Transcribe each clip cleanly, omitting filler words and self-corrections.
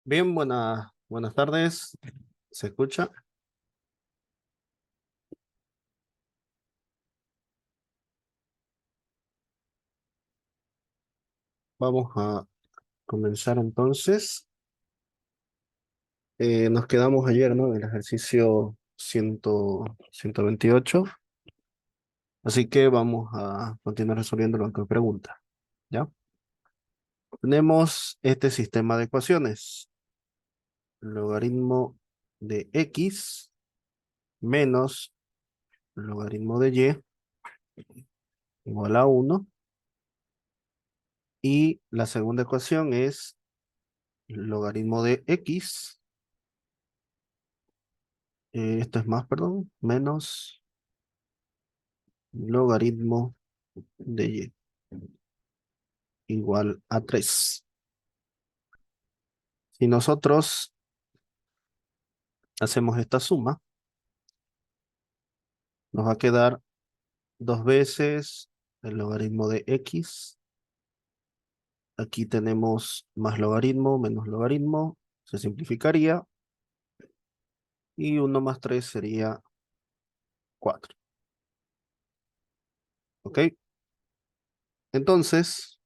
Bien, buenas tardes. ¿Se escucha? Vamos a comenzar entonces. Nos quedamos ayer, ¿no? En el ejercicio 128. Así que vamos a continuar resolviendo lo que pregunta. ¿Ya? Tenemos este sistema de ecuaciones. Logaritmo de x menos logaritmo de y igual a 1. Y la segunda ecuación es logaritmo de x. Esto es más, perdón, menos logaritmo de igual a 3. Si nosotros hacemos esta suma, nos va a quedar dos veces el logaritmo de x. Aquí tenemos más logaritmo, menos logaritmo, se simplificaría. Y 1 más 3 sería 4. ¿Ok? Entonces,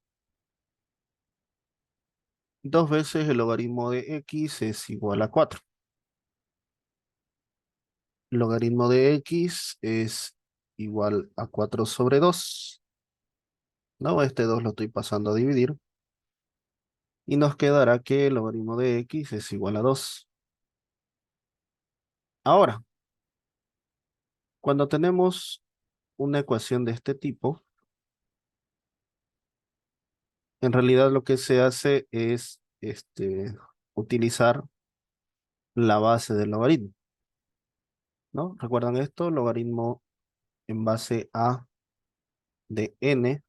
dos veces el logaritmo de x es igual a 4. Logaritmo de x es igual a 4 sobre 2. No, este 2 lo estoy pasando a dividir. Y nos quedará que el logaritmo de x es igual a 2. Ahora, cuando tenemos una ecuación de este tipo, en realidad lo que se hace es utilizar la base del logaritmo, ¿no? ¿Recuerdan esto? Logaritmo en base a de n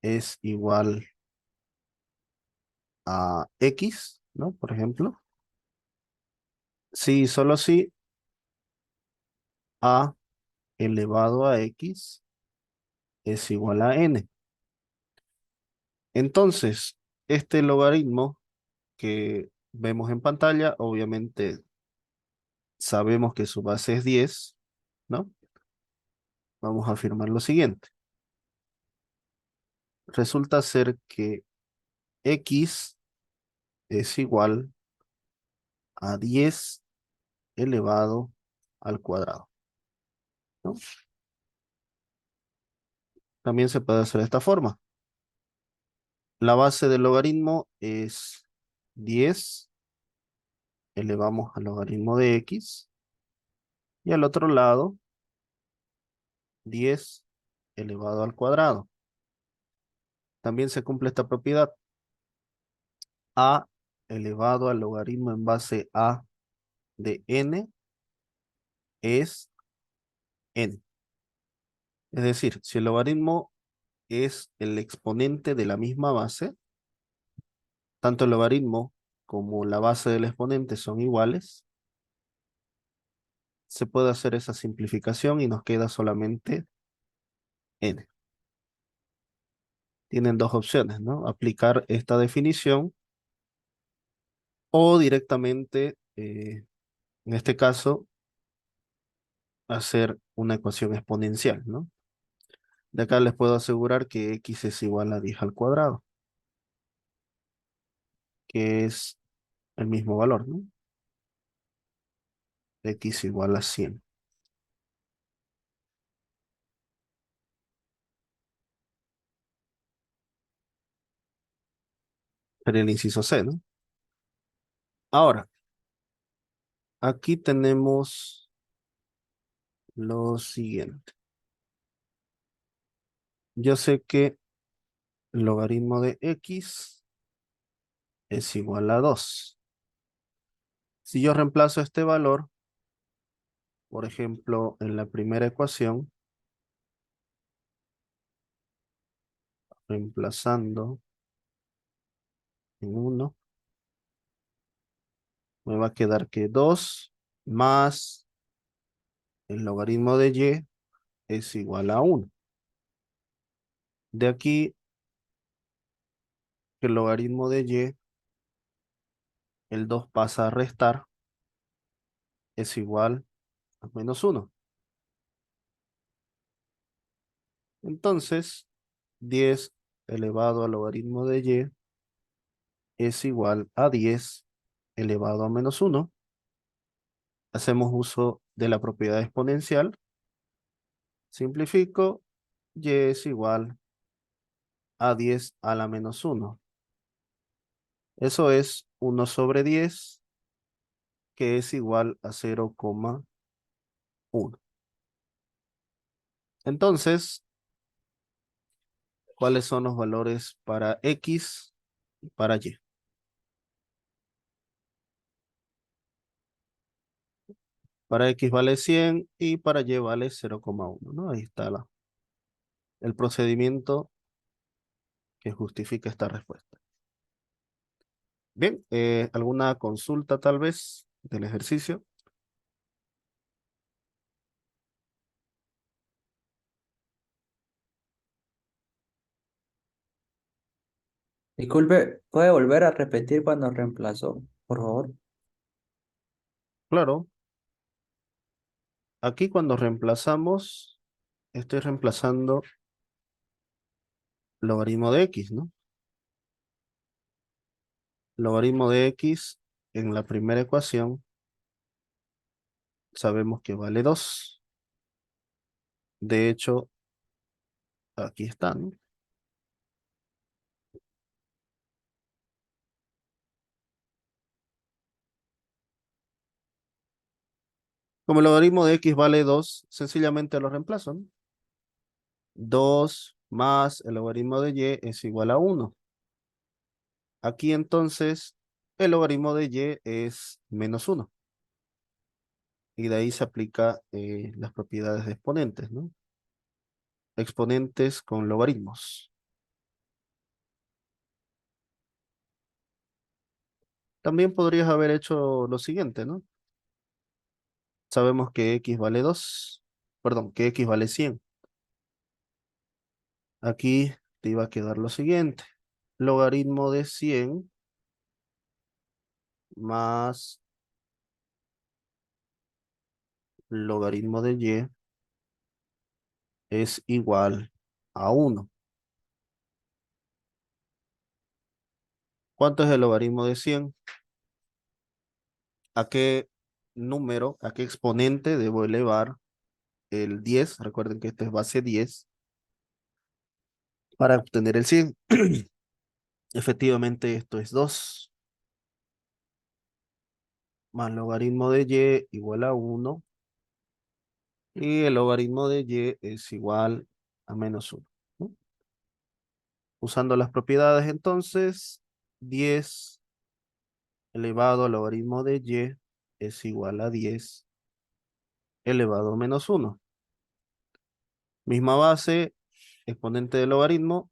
es igual a x, ¿no? Por ejemplo. Sí, solo si a elevado a x es igual a n. Entonces, este logaritmo que vemos en pantalla, obviamente sabemos que su base es 10, ¿no? Vamos a afirmar lo siguiente. Resulta ser que x es igual a 10 elevado al cuadrado, ¿no? También se puede hacer de esta forma. La base del logaritmo es 10, elevamos al logaritmo de x, y al otro lado, 10 elevado al cuadrado. También se cumple esta propiedad. A elevado al logaritmo en base a de n es n. Es decir, si el logaritmo es el exponente de la misma base, tanto el logaritmo como la base del exponente son iguales, se puede hacer esa simplificación y nos queda solamente n. Tienen dos opciones, ¿no? Aplicar esta definición o directamente, en este caso, hacer una ecuación exponencial, ¿no? De acá les puedo asegurar que x es igual a 10 al cuadrado, que es el mismo valor, ¿no? X igual a 100. Sería el inciso C, ¿no? Ahora, aquí tenemos lo siguiente. Yo sé que el logaritmo de x es igual a 2. Si yo reemplazo este valor, por ejemplo, en la primera ecuación, reemplazando en 1, me va a quedar que 2 más el logaritmo de y es igual a 1. De aquí, el logaritmo de y el 2 pasa a restar, es igual a -1. Entonces, 10 elevado al logaritmo de y es igual a 10 elevado a -1. Hacemos uso de la propiedad exponencial. Simplifico, y es igual a 10 a la -1. Eso es 1/10, que es igual a 0,1. Entonces, ¿cuáles son los valores para X y para Y? Para X vale 100 y para Y vale 0,1, ¿no? Ahí está el procedimiento que justifica esta respuesta. Bien, ¿alguna consulta tal vez del ejercicio? Disculpe, ¿puede volver a repetir cuando reemplazó, por favor? Claro, aquí cuando reemplazamos, estoy reemplazando logaritmo de X, ¿no? Logaritmo de X en la primera ecuación sabemos que vale 2. De hecho, aquí está, ¿no? Como el logaritmo de X vale 2, sencillamente lo reemplazo, ¿no? 2 más el logaritmo de Y es igual a 1. Aquí entonces el logaritmo de Y es -1. Y de ahí se aplica las propiedades de exponentes, ¿no? Exponentes con logaritmos. También podrías haber hecho lo siguiente, ¿no? Sabemos que X vale 2, perdón, que X vale 100. Aquí te iba a quedar lo siguiente. Logaritmo de 100 más logaritmo de Y es igual a 1. ¿Cuánto es el logaritmo de 100? ¿A qué número, a qué exponente debo elevar el 10? Recuerden que esto es base 10 para obtener el 100. Efectivamente, esto es 2 más logaritmo de Y igual a 1. Y el logaritmo de Y es igual a -1, ¿no? Usando las propiedades, entonces, 10 elevado al logaritmo de Y es igual a 10 elevado a -1. Misma base, exponente del logaritmo,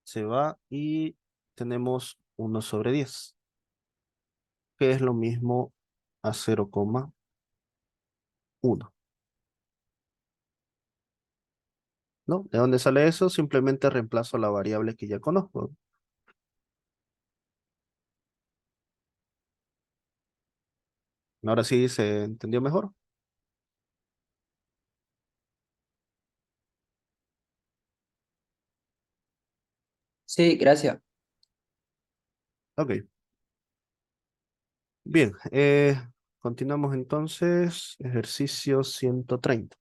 se va y tenemos 1/10, que es lo mismo a 0,1, ¿no? ¿De dónde sale eso? Simplemente reemplazo la variable que ya conozco. Ahora sí se entendió mejor. Sí, gracias. Ok, bien. Continuamos entonces. Ejercicio 130.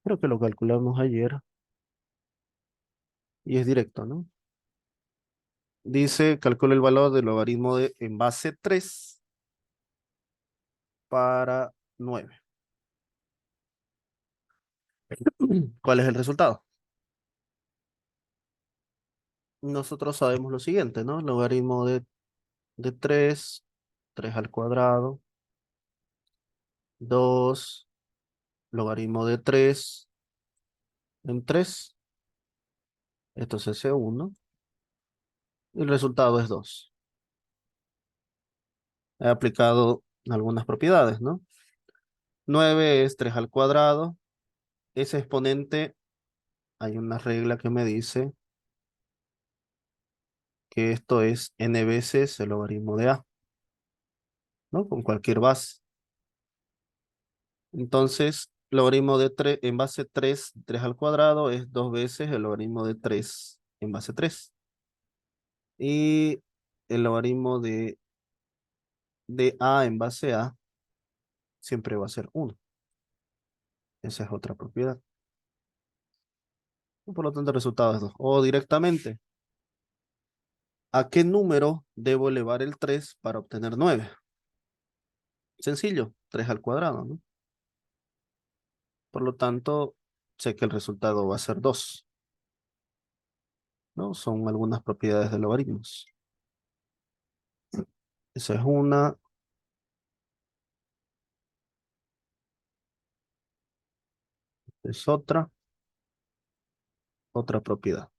Creo que lo calculamos ayer y es directo, ¿no? Dice, calcula el valor del logaritmo en base 3 para 9. ¿Cuál es el resultado? Nosotros sabemos lo siguiente, ¿no? Logaritmo de 3, 3 al cuadrado, 2, logaritmo de 3 en 3, esto es S1, y el resultado es 2. He aplicado algunas propiedades, ¿no? 9 es 3 al cuadrado. Ese exponente, hay una regla que me dice que esto es n veces el logaritmo de a, ¿no? Con cualquier base. Entonces, logaritmo de 3 en base 3 al cuadrado es 2 veces el logaritmo de 3 en base 3. Y el logaritmo de a en base a siempre va a ser 1. Esa es otra propiedad. Por lo tanto, el resultado es 2. O directamente, ¿a qué número debo elevar el 3 para obtener 9? Sencillo, 3 al cuadrado, ¿no? Por lo tanto, sé que el resultado va a ser 2, ¿no? Son algunas propiedades de logaritmos. Esa es una, es otra propiedad.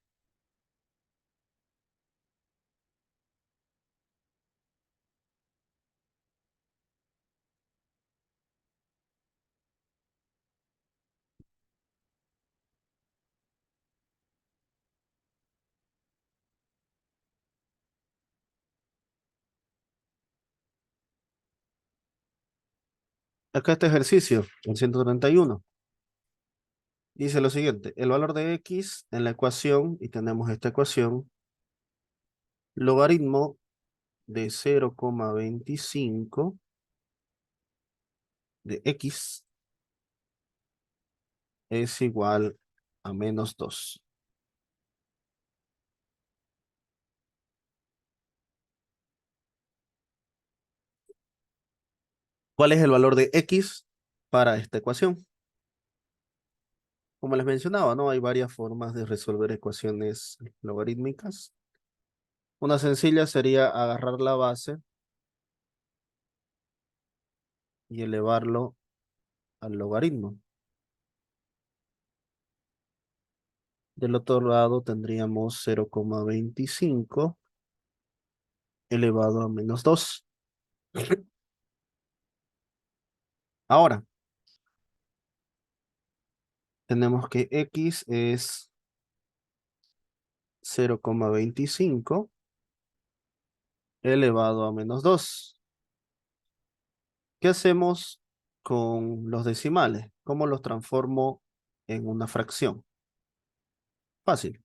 Acá este ejercicio, el 131, dice lo siguiente: el valor de x en la ecuación, y tenemos esta ecuación, logaritmo de 0,25 de x es igual a menos 2. ¿Cuál es el valor de x para esta ecuación? Como les mencionaba, ¿no? Hay varias formas de resolver ecuaciones logarítmicas. Una sencilla sería agarrar la base y elevarlo al logaritmo. Del otro lado tendríamos 0,25 elevado a menos 2. Ahora, tenemos que x es 0,25 elevado a menos 2. ¿Qué hacemos con los decimales? ¿Cómo los transformo en una fracción? Fácil.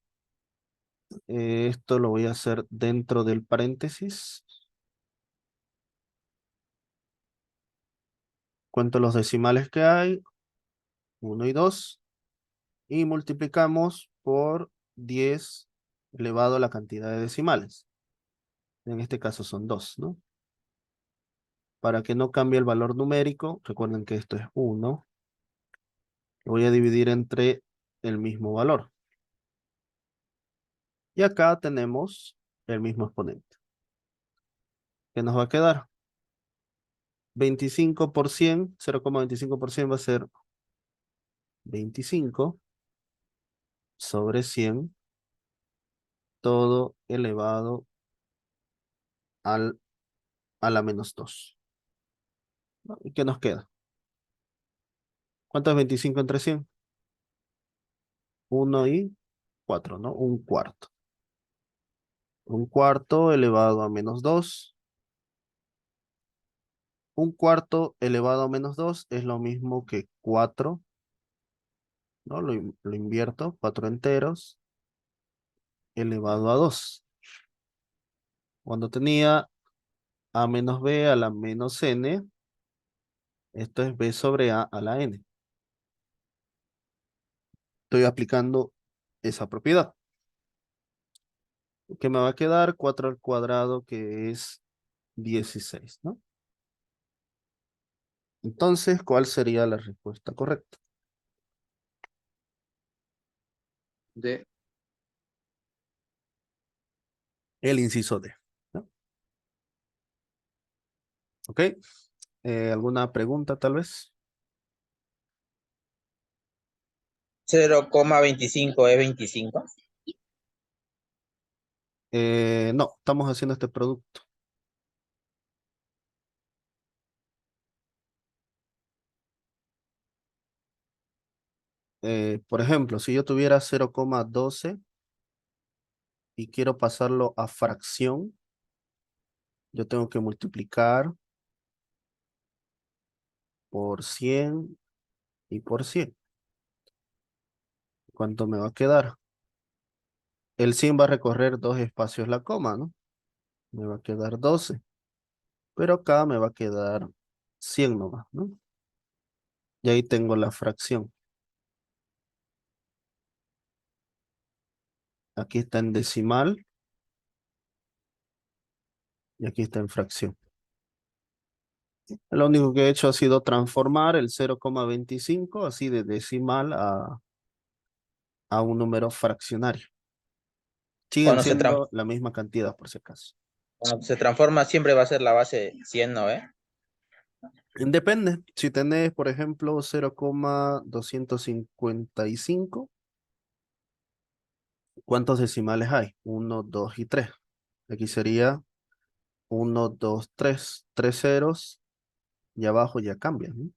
Esto lo voy a hacer dentro del paréntesis. Cuento los decimales que hay, 1 y 2, y multiplicamos por 10 elevado a la cantidad de decimales. En este caso son 2, ¿no? Para que no cambie el valor numérico, recuerden que esto es 1, lo voy a dividir entre el mismo valor. Y acá tenemos el mismo exponente. ¿Qué nos va a quedar? 25%, 0,25% va a ser 25 sobre 100, todo elevado al, a la menos 2, ¿no? ¿Y qué nos queda? ¿Cuánto es 25 entre 100? 1 y 4, ¿no? Un cuarto. Un cuarto elevado a menos 2. Un cuarto elevado a menos 2 es lo mismo que 4, ¿no? Lo invierto, 4 enteros elevado a 2. Cuando tenía a menos b a la menos n, esto es b sobre a la n. Estoy aplicando esa propiedad. ¿Qué me va a quedar? 4 al cuadrado, que es 16, ¿no? Entonces, ¿cuál sería la respuesta correcta? D. El inciso D, ¿no? ¿Ok? ¿Alguna pregunta tal vez? 0,25 es 25. No, estamos haciendo este producto. Por ejemplo, si yo tuviera 0,12, y quiero pasarlo a fracción, yo tengo que multiplicar por 100 y por 100. ¿Cuánto me va a quedar? El 100 va a recorrer 2 espacios la coma, ¿no? Me va a quedar 12. Pero acá me va a quedar 100 nomás, ¿no? Y ahí tengo la fracción. Aquí está en decimal y aquí está en fracción. Lo único que he hecho ha sido transformar el 0,25 así de decimal a un número fraccionario. Siguen Cuando se, siendo la misma cantidad, por si acaso. cuando se transforma siempre va a ser la base 100, ¿no? Depende. Si tenés, por ejemplo, 0,255, ¿cuántos decimales hay? 1, 2 y 3. Aquí sería 1, 2, 3. 3 ceros y abajo ya cambia, ¿no?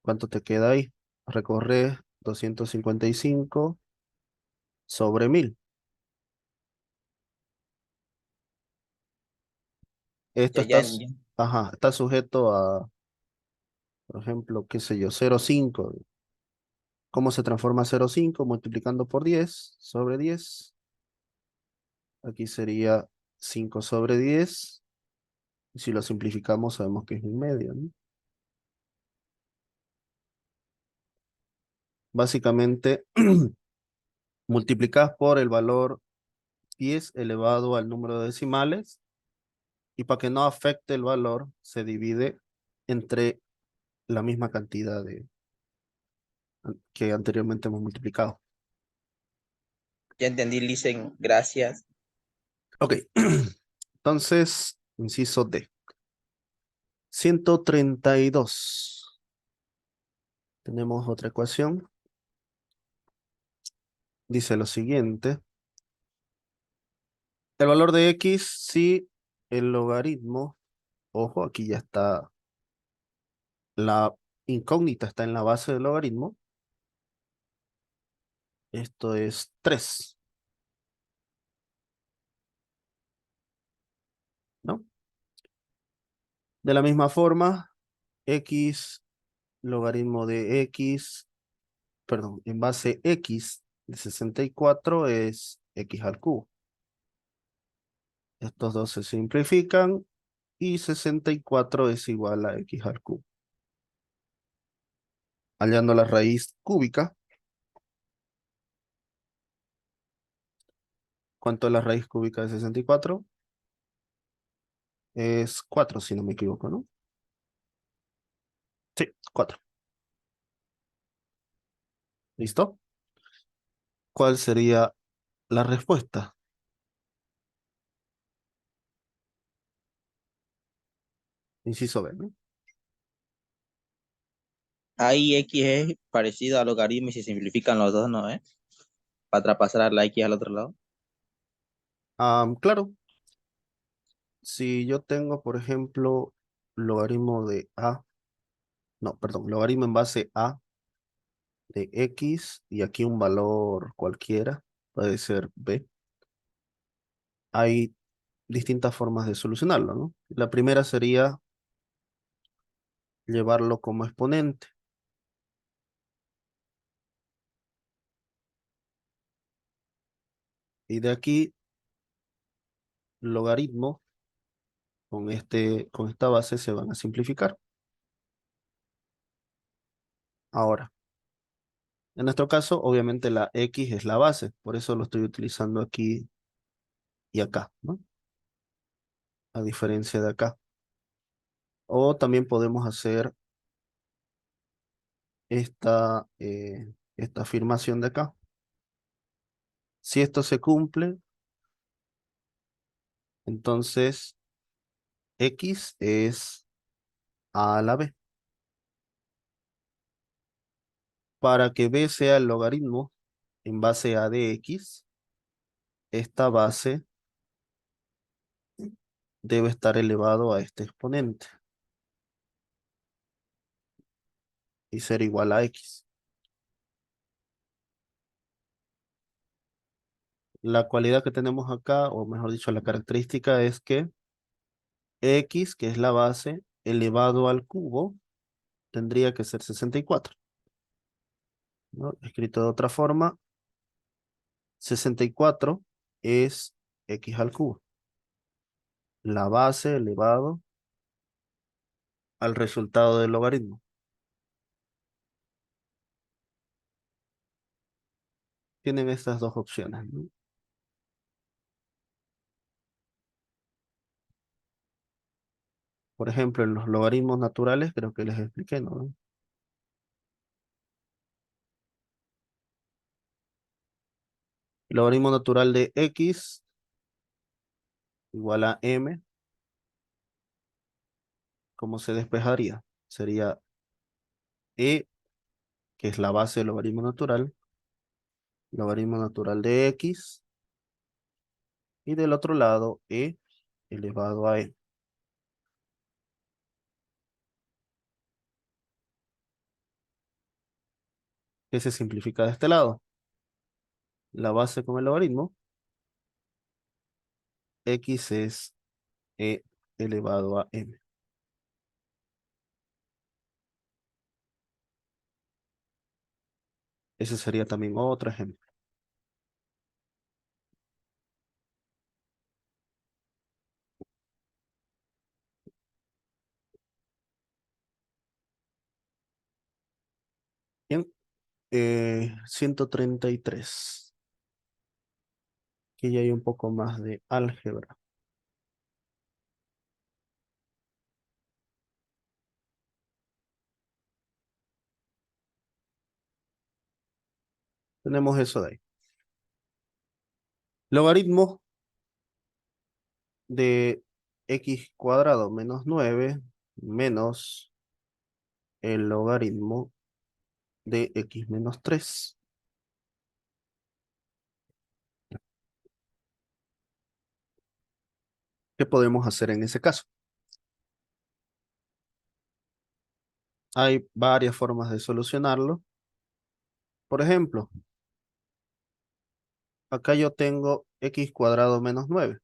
¿Cuánto te queda ahí? Recorres 255 sobre 1000. Esto Ya, está, ya, ya. ajá, está sujeto a, por ejemplo, qué sé yo, 0,5. ¿Cómo se transforma 0,5? Multiplicando por 10 sobre 10. Aquí sería 5 sobre 10. Y si lo simplificamos, sabemos que es un medio, ¿no? Básicamente, multiplicas por el valor 10 elevado al número de decimales. Y para que no afecte el valor, se divide entre la misma cantidad que anteriormente hemos multiplicado. Ya entendí, Listen, gracias. Ok, entonces, inciso D. 132. Tenemos otra ecuación. Dice lo siguiente. El valor de X si el logaritmo, ojo, aquí ya está, la incógnita está en la base del logaritmo. Esto es 3, ¿no? De la misma forma, X logaritmo de X, perdón, en base X de 64 es X al cubo. Estos dos se simplifican y 64 es igual a X al cubo. Hallando la raíz cúbica. ¿Cuánto es la raíz cúbica de 64? Es 4, si no me equivoco, ¿no? Sí, 4. ¿Listo? ¿Cuál sería la respuesta? Inciso B, ¿no? Ahí X es parecido al logaritmo y se simplifican los dos, ¿no? Para traspasar la X al otro lado. Claro, si yo tengo, por ejemplo, logaritmo de A, no, perdón, logaritmo en base A de X y aquí un valor cualquiera, puede ser B, hay distintas formas de solucionarlo, ¿no? La primera sería llevarlo como exponente. Y de aquí, logaritmo con esta base se van a simplificar. Ahora, en nuestro caso, obviamente la X es la base, por eso lo estoy utilizando aquí y acá, ¿no? A diferencia de acá. O también podemos hacer esta afirmación de acá. Si esto se cumple, entonces X es A a la B. Para que B sea el logaritmo en base a de X, esta base debe estar elevado a este exponente y ser igual a X. La cualidad que tenemos acá, o mejor dicho, la característica es que x, que es la base, elevado al cubo, tendría que ser 64, ¿no? Escrito de otra forma, 64 es x al cubo. La base elevado al resultado del logaritmo. Tienen estas dos opciones, ¿no? Por ejemplo, en los logaritmos naturales, creo que les expliqué, ¿no? El logaritmo natural de x igual a m, ¿cómo se despejaría? Sería e, que es la base del logaritmo natural de x, y del otro lado e elevado a e. ¿Qué se simplifica de este lado? La base con el logaritmo, x es e elevado a m. Ese sería también otro ejemplo. Bien, 133. Aquí ya hay un poco más de álgebra. Tenemos eso de ahí. Logaritmo de x cuadrado menos 9 menos el logaritmo de x menos 3. ¿Qué podemos hacer en ese caso? Hay varias formas de solucionarlo. Por ejemplo, acá yo tengo x cuadrado menos 9.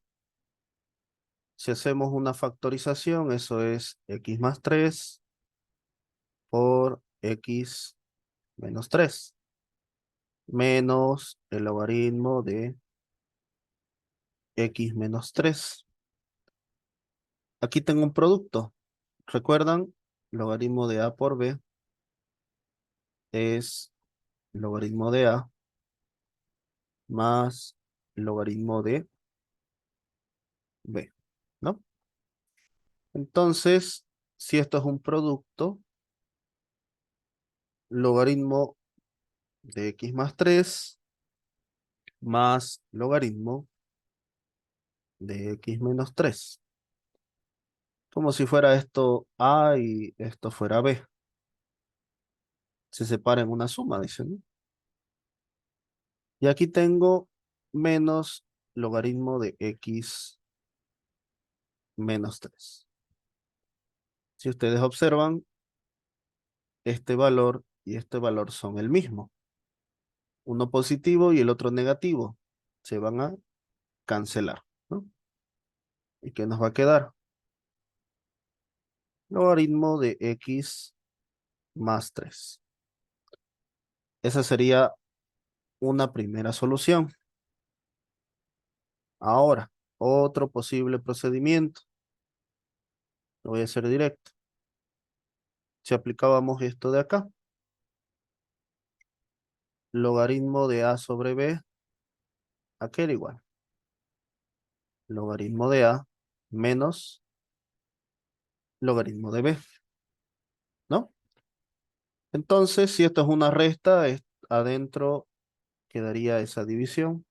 Si hacemos una factorización, eso es x más 3 por x menos 3 menos el logaritmo de x menos 3. Aquí tengo un producto. ¿Recuerdan? Logaritmo de a por b es logaritmo de a más logaritmo de b, ¿no? Entonces, si esto es un producto, logaritmo de x más 3 más logaritmo de x menos 3. Como si fuera esto a y esto fuera b. Se separa en una suma, dicen, ¿no? Y aquí tengo menos logaritmo de x menos 3. Si ustedes observan, este valor y este valor son el mismo. Uno positivo y el otro negativo. Se van a cancelar, ¿no? ¿Y qué nos va a quedar? Logaritmo de x más 3. Esa sería una primera solución. Ahora, otro posible procedimiento. Lo voy a hacer directo. Si aplicábamos esto de acá, logaritmo de a sobre b, aquel igual. Logaritmo de a menos logaritmo de b, ¿no? Entonces, si esto es una resta, adentro quedaría esa división.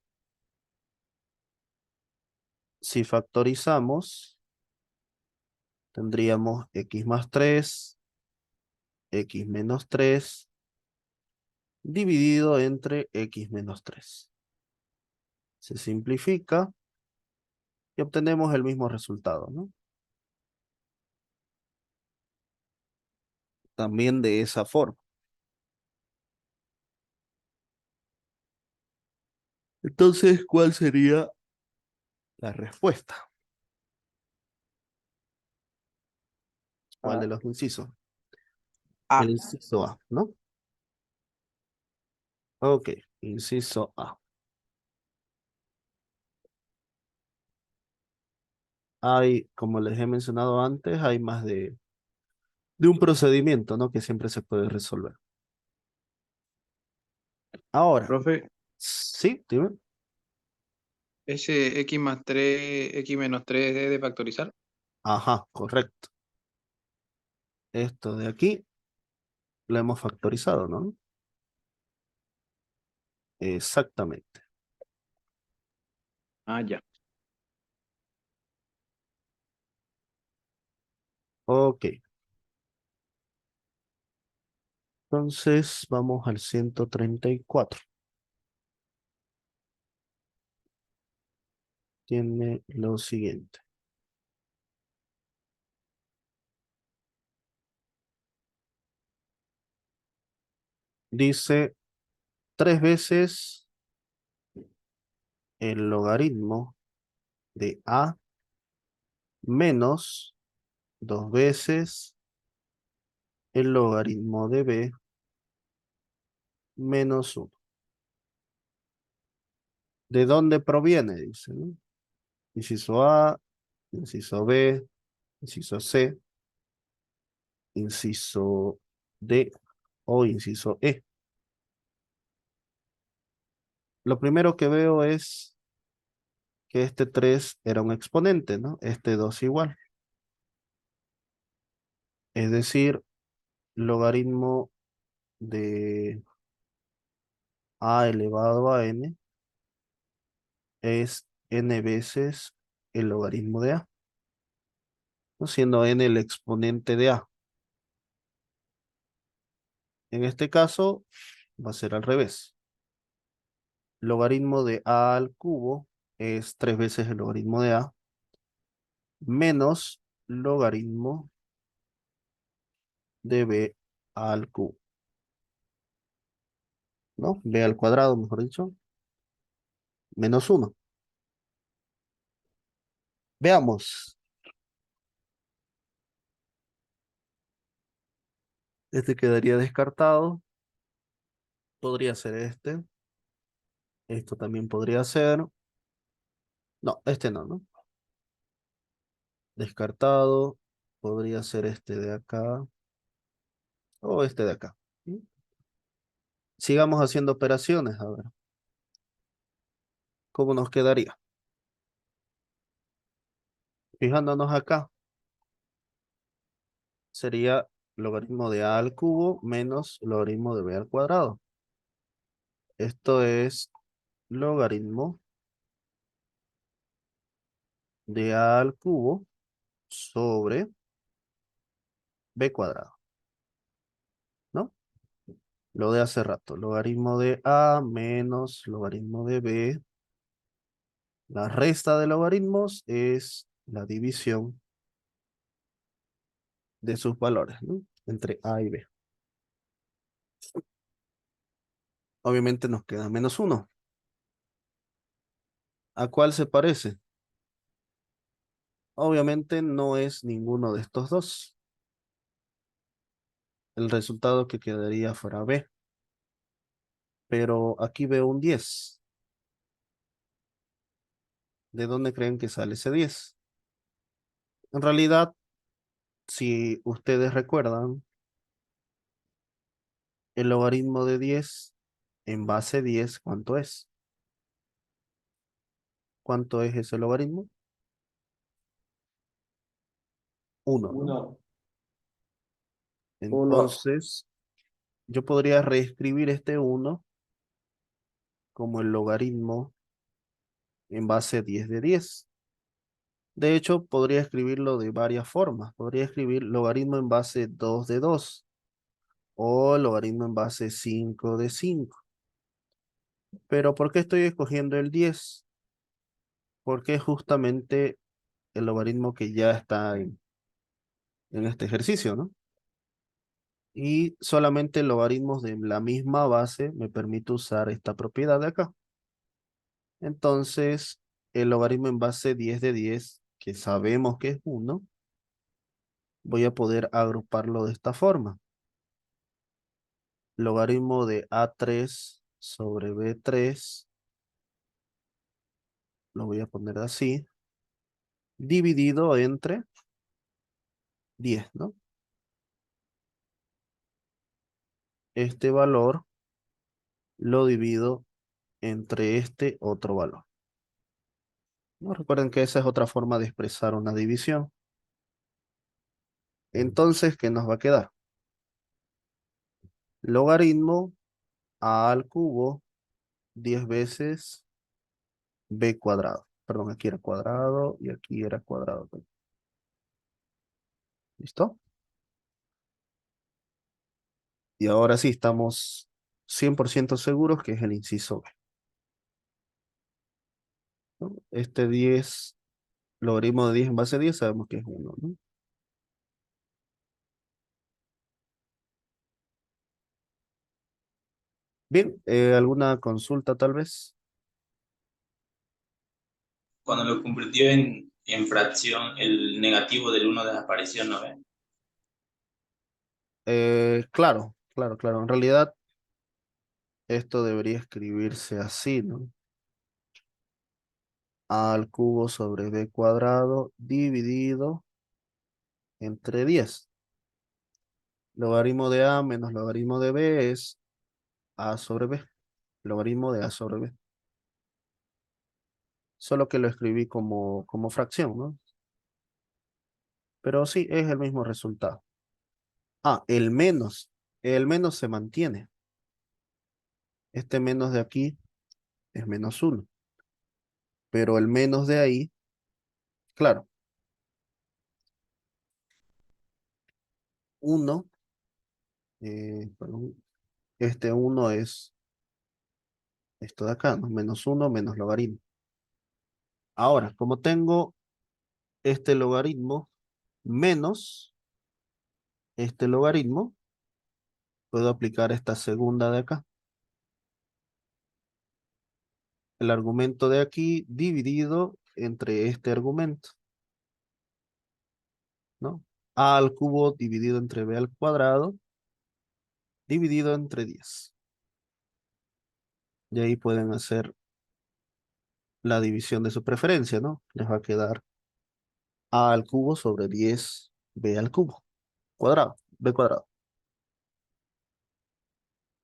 Si factorizamos, tendríamos x más 3, x menos 3, dividido entre x menos 3. Se simplifica y obtenemos el mismo resultado, ¿no? También de esa forma. Entonces, ¿cuál sería la respuesta? ¿Cuál A. de los incisos? El A. inciso A, ¿no? Ok, inciso A. Hay, como les he mencionado antes, hay más de un procedimiento, ¿no? Que siempre se puede resolver. Ahora, Profe, sí, dime. ese x más 3 x menos 3 es de factorizar. Ajá, correcto. Esto de aquí lo hemos factorizado, ¿no? Exactamente. Ah, ya. Ok, entonces vamos al 134. Tiene lo siguiente. Dice 3 veces el logaritmo de A menos 2 veces el logaritmo de B menos 1. ¿De dónde proviene? Dice, ¿no? Inciso A, inciso B, inciso C, inciso D o inciso E. Lo primero que veo es que este 3 era un exponente, ¿no? Este 2 igual. Es decir, logaritmo de A elevado a N es N veces el logaritmo de A, ¿no? Siendo N el exponente de A. En este caso va a ser al revés. Logaritmo de A al cubo es 3 veces el logaritmo de A menos logaritmo de B al cubo, ¿no? B al cuadrado, mejor dicho, menos 1. Veamos. Este quedaría descartado. Podría ser este. Esto también podría ser. No, este no, ¿no? Descartado. Podría ser este de acá o este de acá. ¿Sí? Sigamos haciendo operaciones, a ver. ¿Cómo nos quedaría? Fijándonos acá, sería logaritmo de A al cubo menos logaritmo de B al cuadrado. Esto es logaritmo de A al cubo sobre B cuadrado, ¿no? Lo de hace rato, logaritmo de A menos logaritmo de B. La resta de logaritmos es la división de sus valores, ¿no? Entre A y B. Obviamente nos queda menos 1. ¿A cuál se parece? Obviamente no es ninguno de estos dos. El resultado que quedaría fuera B. Pero aquí veo un 10. ¿De dónde creen que sale ese 10? En realidad, si ustedes recuerdan, el logaritmo de 10 en base 10, ¿cuánto es? ¿Cuánto es ese logaritmo? 1, ¿no? 1. 1. Entonces, yo podría reescribir este 1 como el logaritmo en base 10 de 10. De hecho, podría escribirlo de varias formas. Podría escribir logaritmo en base 2 de 2 o logaritmo en base 5 de 5. Pero ¿por qué estoy escogiendo el 10? Porque es justamente el logaritmo que ya está en este ejercicio, ¿no? Y solamente logaritmos de la misma base me permite usar esta propiedad de acá. Entonces, el logaritmo en base 10 de 10, que sabemos que es 1, voy a poder agruparlo de esta forma. Logaritmo de A3 sobre B3, lo voy a poner así, dividido entre 10, ¿no? Este valor lo divido entre este otro valor. ¿No? Recuerden que esa es otra forma de expresar una división. Entonces, ¿qué nos va a quedar? Logaritmo A al cubo 10 veces B cuadrado. Perdón, aquí era cuadrado y aquí era cuadrado. ¿Listo? Y ahora sí estamos 100% seguros que es el inciso B, ¿no? Este 10, logaritmo de 10 en base a 10, sabemos que es 1, ¿no? Bien, ¿alguna consulta tal vez? Cuando lo convirtió en fracción, el negativo del uno desapareció, ¿no ve? Claro, claro, claro. En realidad, esto debería escribirse así, ¿no? A al cubo sobre B cuadrado dividido entre 10. Logaritmo de A menos logaritmo de B es A sobre B. Logaritmo de A sobre B. Solo que lo escribí como fracción, ¿no? Pero sí, es el mismo resultado. Ah, el menos. El menos se mantiene. Este menos de aquí es menos 1. Pero el menos de ahí, claro, 1, perdón, este 1 es esto de acá, ¿no? Menos 1 menos logaritmo. Ahora, como tengo este logaritmo menos este logaritmo, puedo aplicar esta segunda de acá. El argumento de aquí dividido entre este argumento, ¿no? A al cubo dividido entre B al cuadrado, dividido entre 10. Y ahí pueden hacer la división de su preferencia, ¿no? Les va a quedar A al cubo sobre 10 B al cubo, cuadrado, B cuadrado,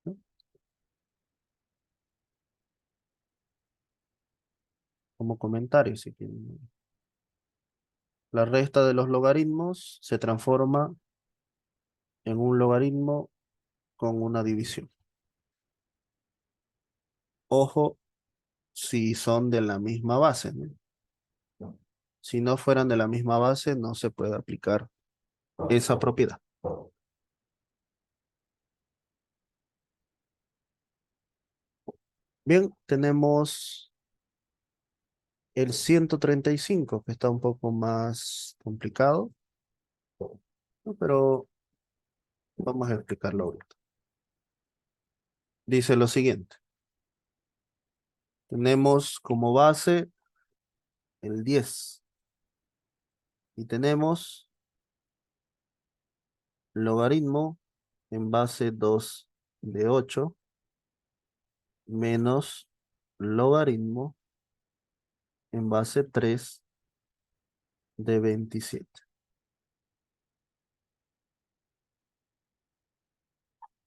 ¿no? Como comentario, si quieren. La resta de los logaritmos se transforma en un logaritmo con una división. Ojo, si son de la misma base, ¿no? Si no fueran de la misma base, no se puede aplicar esa propiedad. Bien, tenemos el 135, que está un poco más complicado, ¿no? Pero vamos a explicarlo ahorita. Dice lo siguiente. Tenemos como base el 10 y tenemos logaritmo en base 2 de 8 menos logaritmo en base 3 de 27.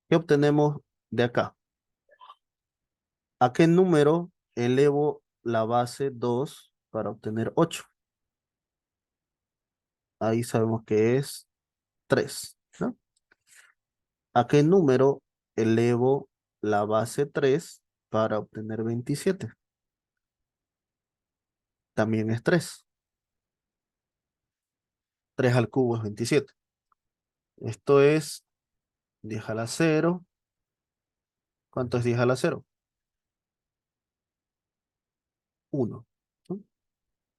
¿Qué obtenemos de acá? ¿A qué número elevo la base 2 para obtener 8? Ahí sabemos que es 3, ¿no? ¿A qué número elevo la base 3 para obtener 27? También es 3. 3 al cubo es 27. Esto es 10 a la 0. ¿Cuánto es 10 a la 0? 1, ¿no?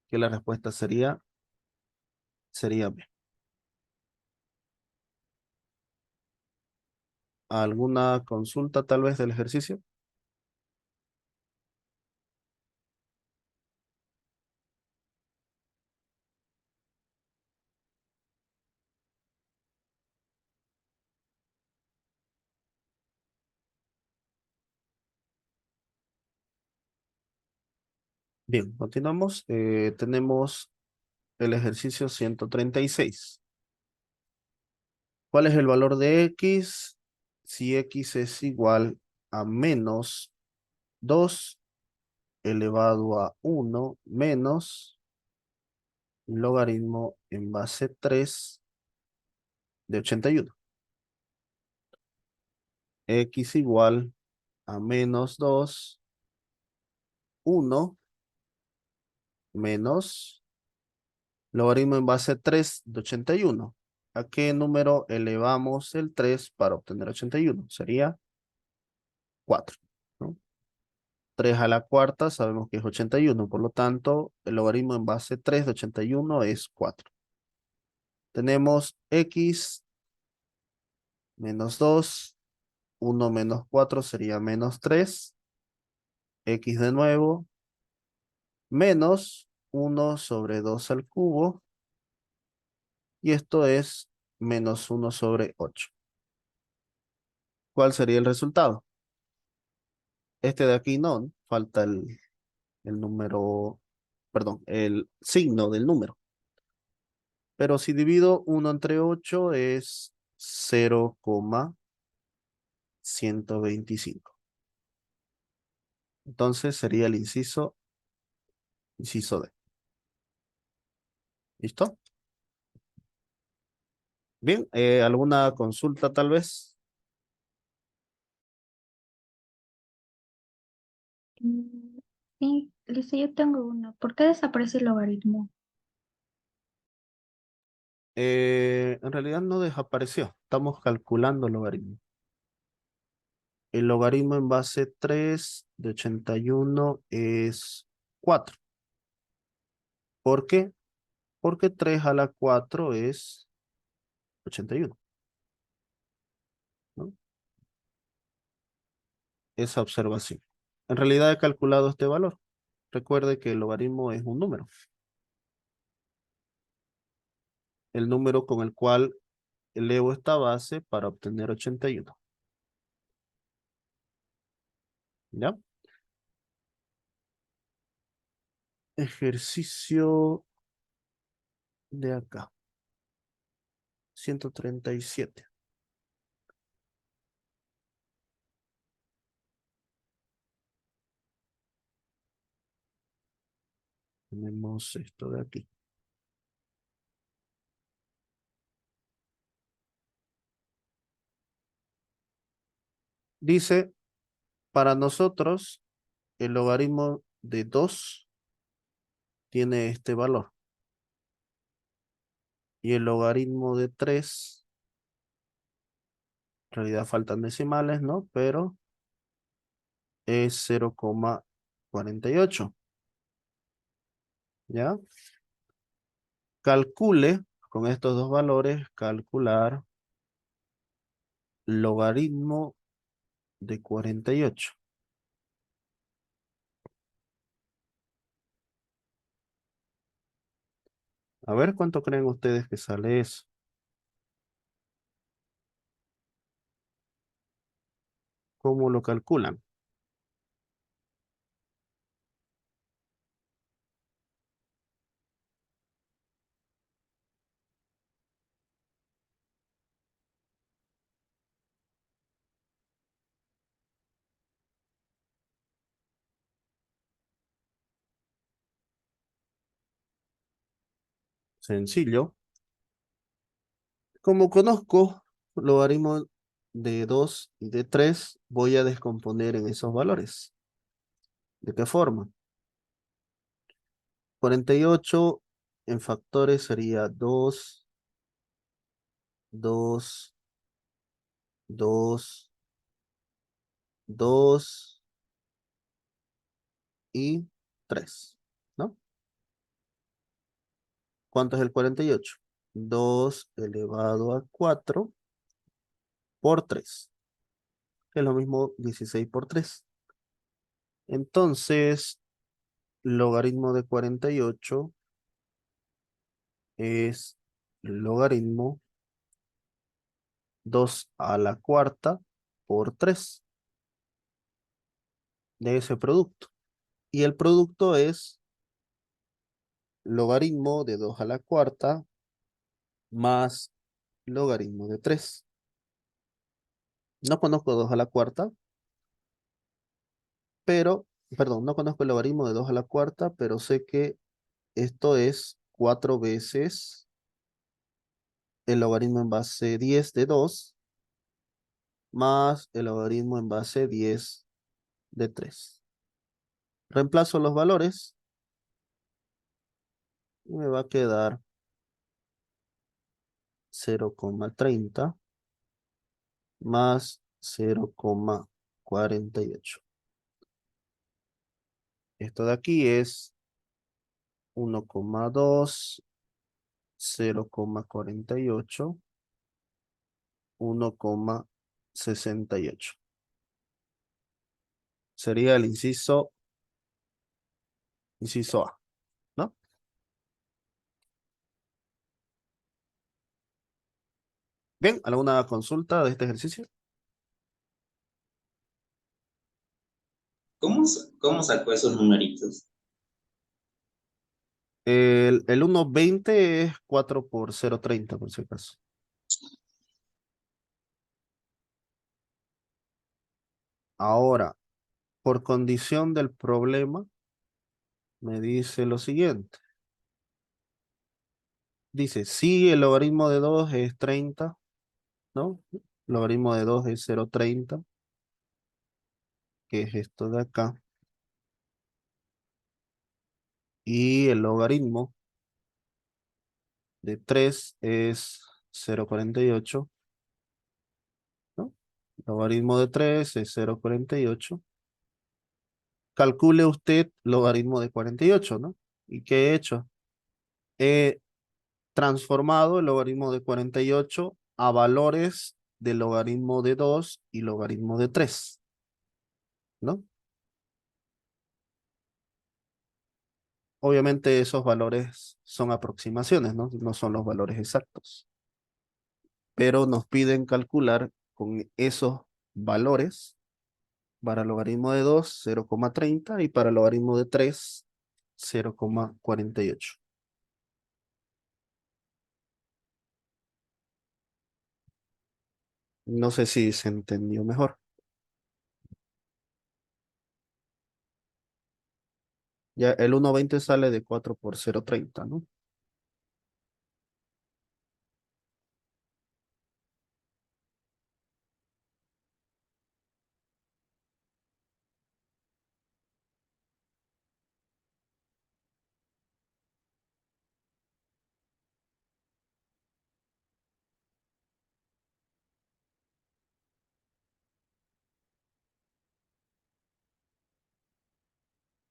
Que la respuesta sería B. ¿Alguna consulta tal vez del ejercicio? Bien, continuamos. Tenemos el ejercicio 136. ¿Cuál es el valor de x? Si x es igual a menos 2 elevado a 1 menos logaritmo en base 3 de 81. X igual a menos 2, 1 menos logaritmo en base 3 de 81. ¿A qué número elevamos el 3 para obtener 81? Sería 4, ¿no? 3 a la cuarta sabemos que es 81, por lo tanto, el logaritmo en base 3 de 81 es 4. Tenemos x menos 2, 1 menos 4 sería menos 3, x de nuevo, menos 1 sobre 2 al cubo, y esto es menos 1 sobre 8. ¿Cuál sería el resultado? Este de aquí no, falta el número, perdón, el signo del número. Pero si divido 1 entre 8 es 0,125. Entonces sería el inciso D. ¿Listo? Bien, ¿alguna consulta tal vez? Mm, Sí, listo, yo tengo una. ¿Por qué desaparece el logaritmo? En realidad no desapareció. Estamos calculando el logaritmo. El logaritmo en base 3 de 81 es 4. ¿Por qué? Porque 3 a la 4 es 81, ¿no? Esa observación. En realidad he calculado este valor. Recuerde que el logaritmo es un número. El número con el cual elevo esta base para obtener 81. ¿Ya? Ejercicio de acá. 137. Tenemos esto de aquí. Dice, para nosotros, el logaritmo de 2 tiene este valor. Y el logaritmo de 3, en realidad faltan decimales, ¿no? Pero es 0,48. ¿Ya? Calcule con estos dos valores, calcular logaritmo de 48. A ver cuánto creen ustedes que sale eso. ¿Cómo lo calculan? Sencillo. Como conozco logaritmo de 2 y de 3, voy a descomponer en esos valores. ¿De qué forma? 48 en factores sería 2, 2, 2, 2 y 3, ¿no? ¿Cuánto es el 48? 2 elevado a 4 por 3, que es lo mismo 16 por 3. Entonces, logaritmo de 48 es logaritmo 2 a la cuarta por 3 de ese producto. Y el producto es logaritmo de 2 a la cuarta más logaritmo de 3. No conozco 2 a la cuarta, pero, perdón, no conozco el logaritmo de 2 a la cuarta, pero sé que esto es 4 veces el logaritmo en base 10 de 2 más el logaritmo en base 10 de 3. Reemplazo los valores y me va a quedar 0,30 más 0,48. Esto de aquí es 1,2, 0,48, 1,68. Sería el inciso A, ¿no? Bien, ¿alguna consulta de este ejercicio? ¿Cómo sacó esos numeritos? El 1,20 es 4 por 0,30, por si acaso. Ahora, por condición del problema, me dice lo siguiente. Dice, si el logaritmo de 2 es 30, ¿no? El logaritmo de 2 es 0,30, que es esto de acá. Y el logaritmo de 3 es 0,48, ¿no? El logaritmo de 3 es 0,48. Calcule usted logaritmo de 48, ¿no? ¿Y qué he hecho? He transformado el logaritmo de 48 a valores del logaritmo de 2 y logaritmo de 3, ¿no? Obviamente esos valores son aproximaciones, ¿no? No son los valores exactos. Pero nos piden calcular con esos valores para logaritmo de 2, 0,30 y para logaritmo de 3, 0,48. No sé si se entendió mejor. Ya el 1,20 sale de 4 por 0,30, ¿no?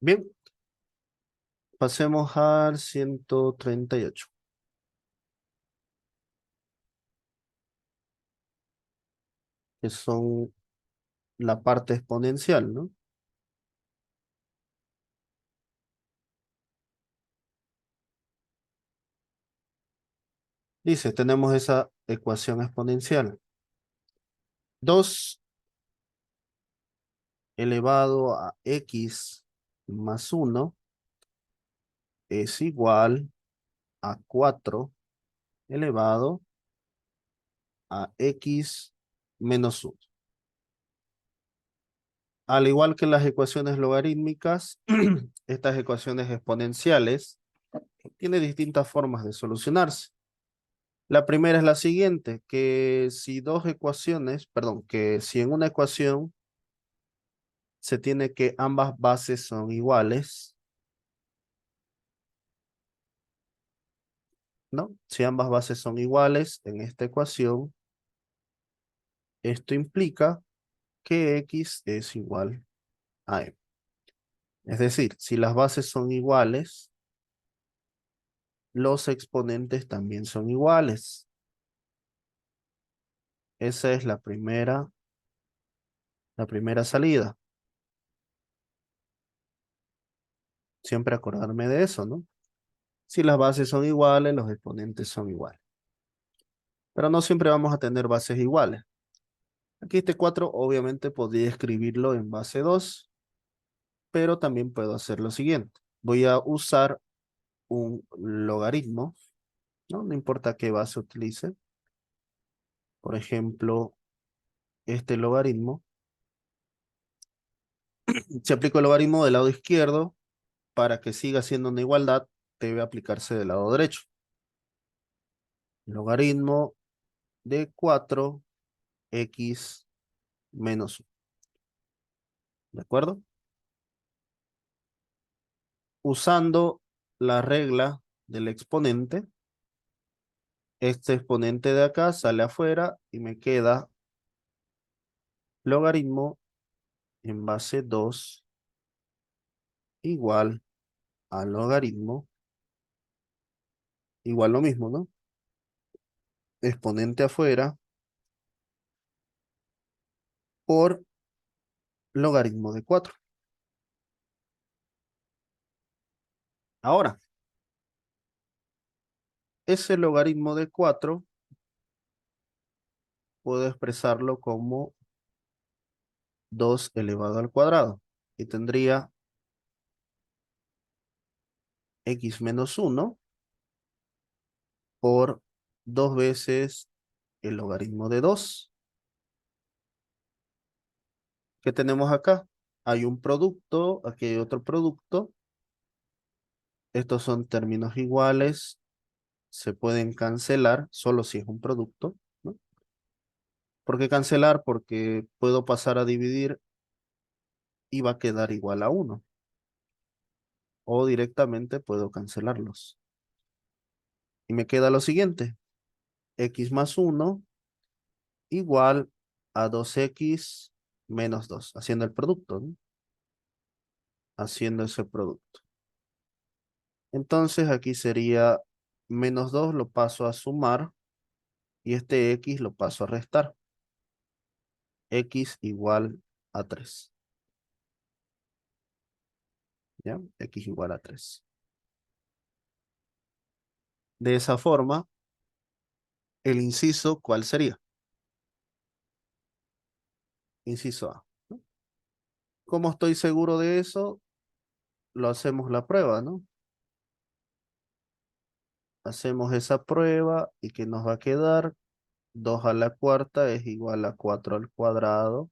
Bien, pasemos al 138, que son la parte exponencial, ¿no? Dice, tenemos esa ecuación exponencial. 2 elevado a x más 1 es igual a 4 elevado a x menos 1. Al igual que las ecuaciones logarítmicas, estas ecuaciones exponenciales tienen distintas formas de solucionarse. La primera es la siguiente, que si que si en una ecuación se tiene que ambas bases son iguales, ¿no? Si ambas bases son iguales en esta ecuación, esto implica que x es igual a m. Es decir, si las bases son iguales, los exponentes también son iguales. Esa es la primera salida. Siempre acordarme de eso, ¿no? Si las bases son iguales, los exponentes son iguales. Pero no siempre vamos a tener bases iguales. Aquí este 4 obviamente podría escribirlo en base 2. pero también puedo hacer lo siguiente. Voy a usar un logaritmo, ¿no? No importa qué base utilice. Por ejemplo, este logaritmo. Si aplico el logaritmo del lado izquierdo, para que siga siendo una igualdad, debe aplicarse del lado derecho. Logaritmo de 4x menos 1. ¿De acuerdo? Usando la regla del exponente, este exponente de acá sale afuera y me queda logaritmo en base 2 igual a logaritmo, igual lo mismo, ¿no? Exponente afuera por logaritmo de 4. Ahora, ese logaritmo de 4 puedo expresarlo como 2 elevado al cuadrado. Y tendría x menos 1 por 2 veces el logaritmo de 2. ¿Qué tenemos acá? Hay un producto, aquí hay otro producto. Estos son términos iguales. Se pueden cancelar solo si es un producto, ¿no? ¿Por qué cancelar? Porque puedo pasar a dividir y va a quedar igual a 1. O directamente puedo cancelarlos. Y me queda lo siguiente. X más 1 igual a 2x menos 2. Haciendo el producto, ¿no? Haciendo ese producto. Entonces aquí sería menos 2 lo paso a sumar y este x lo paso a restar. X igual a 3. ¿Ya? X igual a 3. De esa forma, el inciso, ¿cuál sería? Inciso A. ¿No? ¿Cómo estoy seguro de eso? Lo hacemos la prueba, ¿no? Hacemos esa prueba y que nos va a quedar 2 a la cuarta es igual a 4 al cuadrado.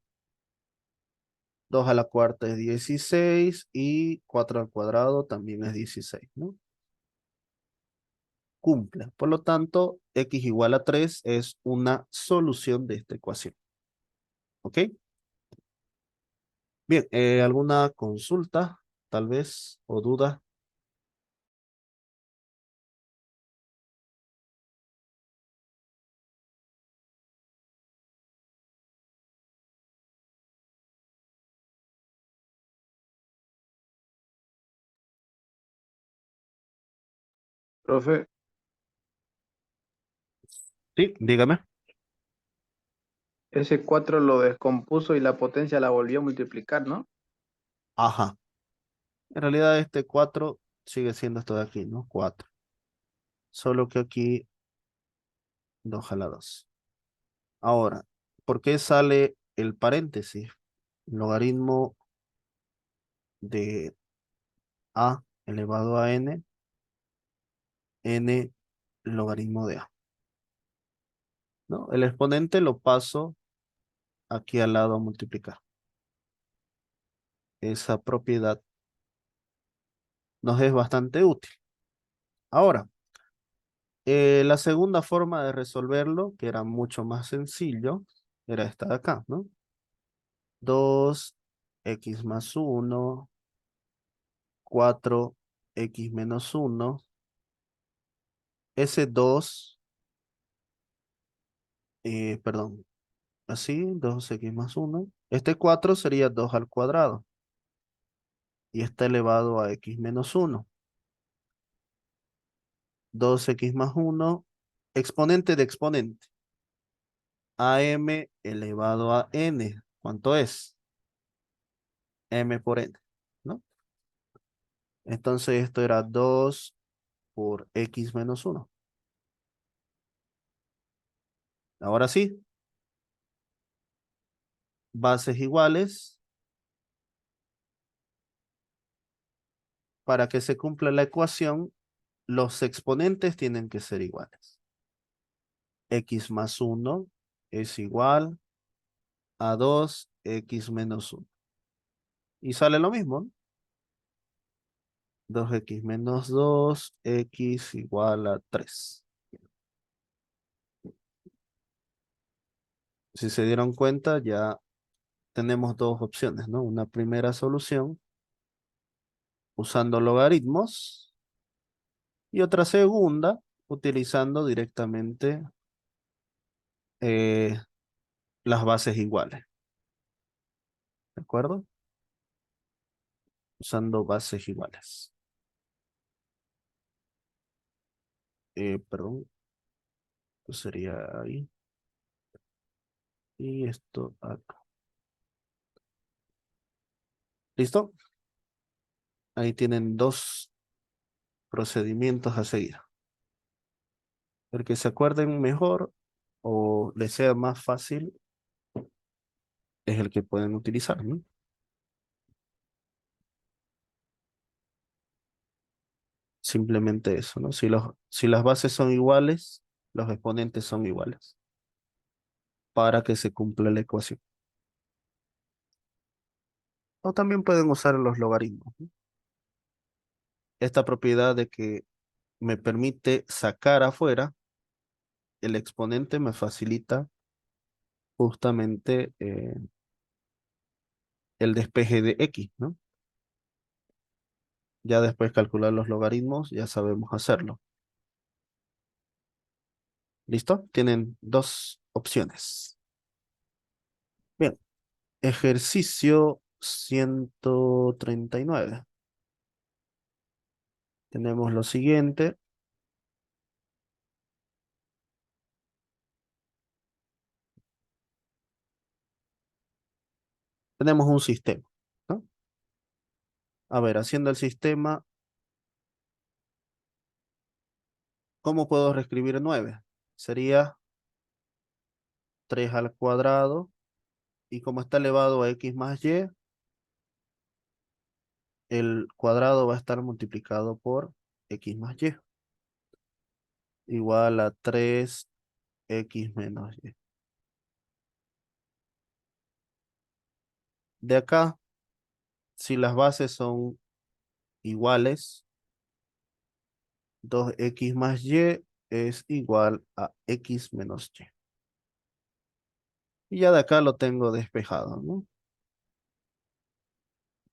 2 a la cuarta es 16 y 4 al cuadrado también es 16, ¿no? Cumple. Por lo tanto, x igual a 3 es una solución de esta ecuación. ¿Ok? Bien, ¿alguna consulta, tal vez, o duda? Profe, Sí, dígame. ese 4 lo descompuso y la potencia la volvió a multiplicar, ¿no? Ajá. En realidad este 4 sigue siendo esto de aquí, ¿no? 4. Solo que aquí 2 a la 2. Ahora, ¿por qué sale el paréntesis? Logaritmo de a elevado a n, n logaritmo de a, ¿no? El exponente lo paso aquí al lado a multiplicar. Esa propiedad nos es bastante útil. Ahora, la segunda forma de resolverlo, que era mucho más sencillo, era esta de acá, ¿no? 2x más 1, 4x menos 1. Ese 2, perdón, así, 2x más 1. Este 4 sería 2 al cuadrado y está elevado a x menos 1. 2x más 1, exponente de exponente. AM elevado a n. ¿Cuánto es? M por n, ¿no? Entonces esto era 2 por x menos 1. Ahora sí, bases iguales. Para que se cumpla la ecuación, los exponentes tienen que ser iguales. X más 1 es igual a 2x menos 1. Y sale lo mismo, ¿no? 2x menos 2, x igual a 3. Si se dieron cuenta, ya tenemos dos opciones, ¿no? Una primera solución usando logaritmos y otra segunda utilizando directamente eh, las bases iguales, ¿de acuerdo? Usando bases iguales. Perdón, esto sería ahí. Y esto acá. ¿Listo? Ahí tienen dos procedimientos a seguir. El que se acuerden mejor o les sea más fácil es el que pueden utilizar, ¿no? Simplemente eso, ¿no? Si las bases son iguales, los exponentes son iguales para que se cumpla la ecuación. O también pueden usar los logaritmos, ¿no? Esta propiedad de que me permite sacar afuera el exponente me facilita justamente el despeje de x, ¿no? Ya después calcular los logaritmos, ya sabemos hacerlo. ¿Listo? Tienen dos opciones. Bien, ejercicio 139. Tenemos lo siguiente. Tenemos un sistema, ¿no? A ver, haciendo el sistema, ¿cómo puedo reescribir 9? Sería 3 al cuadrado, y como está elevado a x más y, el cuadrado va a estar multiplicado por x más y, igual a 3x menos y. De acá, si las bases son iguales, 2x más y es igual a x menos y. Y ya de acá lo tengo despejado, ¿no?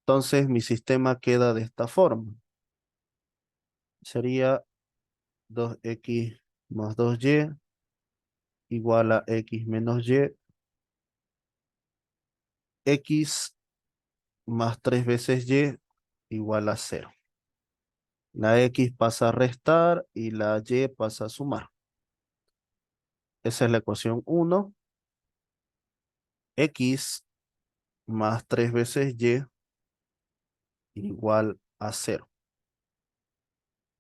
Entonces mi sistema queda de esta forma. Sería 2x más 2y igual a x menos y. X más 3 veces y igual a 0. La x pasa a restar y la y pasa a sumar. Esa es la ecuación 1. X más 3 veces y igual a 0.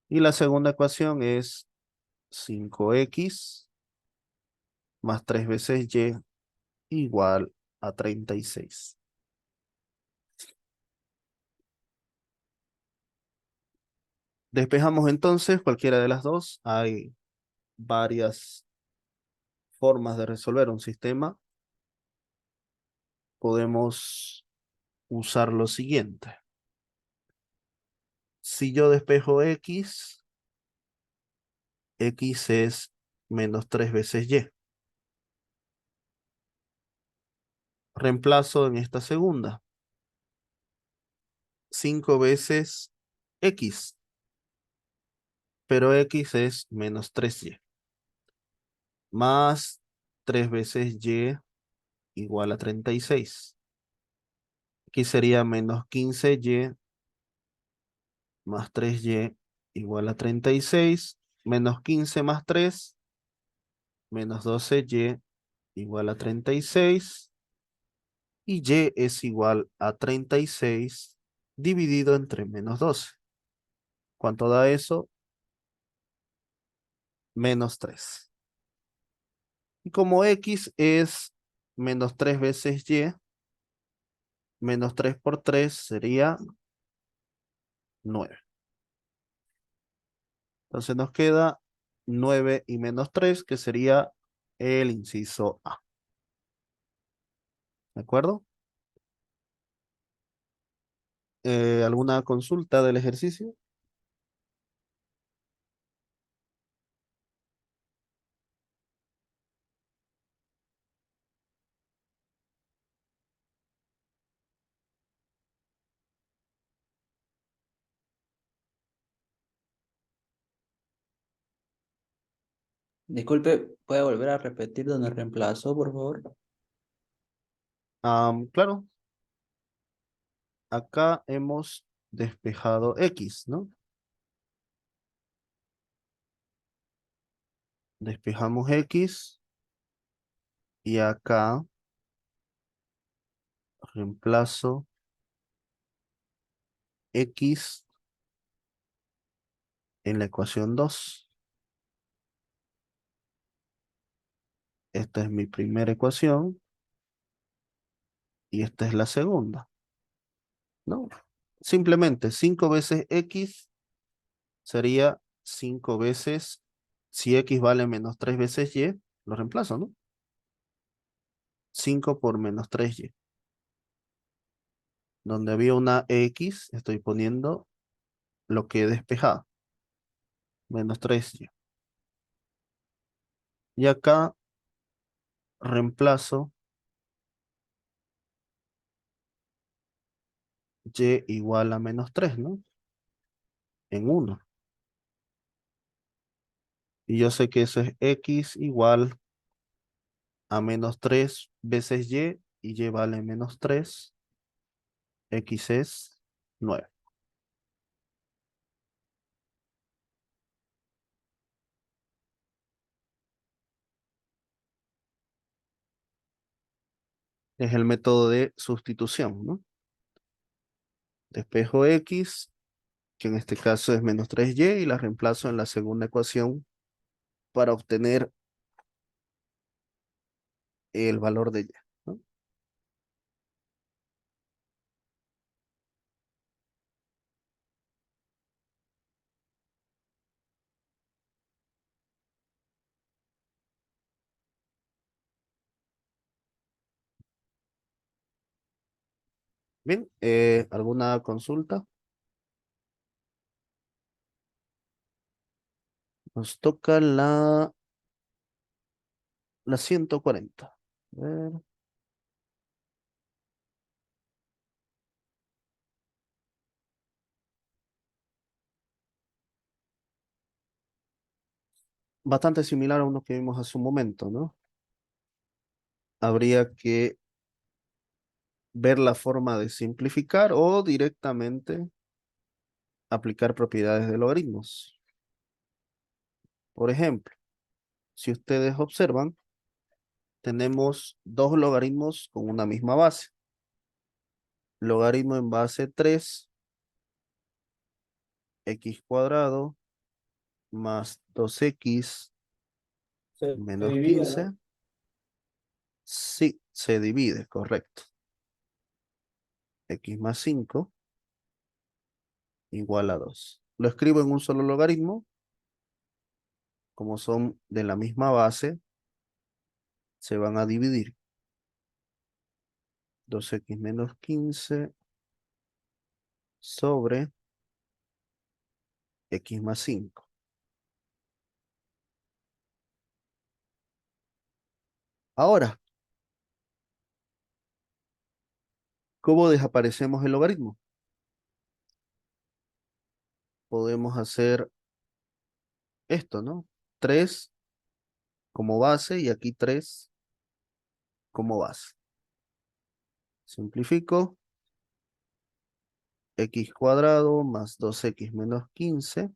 Y la segunda ecuación es 5x más 3 veces y igual a 36. Despejamos entonces cualquiera de las dos. Hay varias formas de resolver un sistema. Podemos usar lo siguiente. Si yo despejo x, x es menos 3 veces y. Reemplazo en esta segunda. 5 veces x, pero x es menos 3y. Más 3 veces y igual a 36. Aquí sería menos 15y más 3y igual a 36. Menos 15 más 3, menos 12y igual a 36. Y y es igual a 36 dividido entre menos 12. ¿Cuánto da eso? Menos 3. Y como x es menos 3 veces y, menos 3 por 3 sería 9. Entonces nos queda 9 y menos 3, que sería el inciso A. ¿De acuerdo? ¿Alguna consulta del ejercicio? Disculpe, ¿puede volver a repetir donde reemplazó, por favor? Claro, acá hemos despejado X, ¿no? Despejamos X y acá reemplazo X en la ecuación 2. Esta es mi primera ecuación y esta es la segunda, ¿no? Simplemente 5 veces X sería 5 veces, si X vale menos 3 veces Y, lo reemplazo, ¿no? 5 por menos 3Y. Donde había una X, estoy poniendo lo que he despejado, menos 3Y. Y acá reemplazo Y igual a menos 3, ¿no? En 1. Y yo sé que eso es X igual a menos 3 veces y Y vale menos 3. X es 9. Es el método de sustitución, ¿no? Despejo X, que en este caso es menos 3Y, y la reemplazo en la segunda ecuación para obtener el valor de Y, ¿no? Bien, ¿alguna consulta? Nos toca la 140. A ver. Bastante similar a uno que vimos hace un momento, ¿no? Habría que ver la forma de simplificar o directamente aplicar propiedades de logaritmos. Por ejemplo, si ustedes observan, tenemos dos logaritmos con una misma base. Logaritmo en base 3, x cuadrado, más 2x Se menos divide, 15. ¿no? Sí, se divide, correcto. X más 5 igual a 2. Lo escribo en un solo logaritmo. Como son de la misma base, se van a dividir. 2x menos 15 sobre x más 5. Ahora, ¿cómo desaparecemos el logaritmo? Podemos hacer esto, ¿no? 3 como base y aquí 3 como base. Simplifico. X cuadrado más 2x menos 15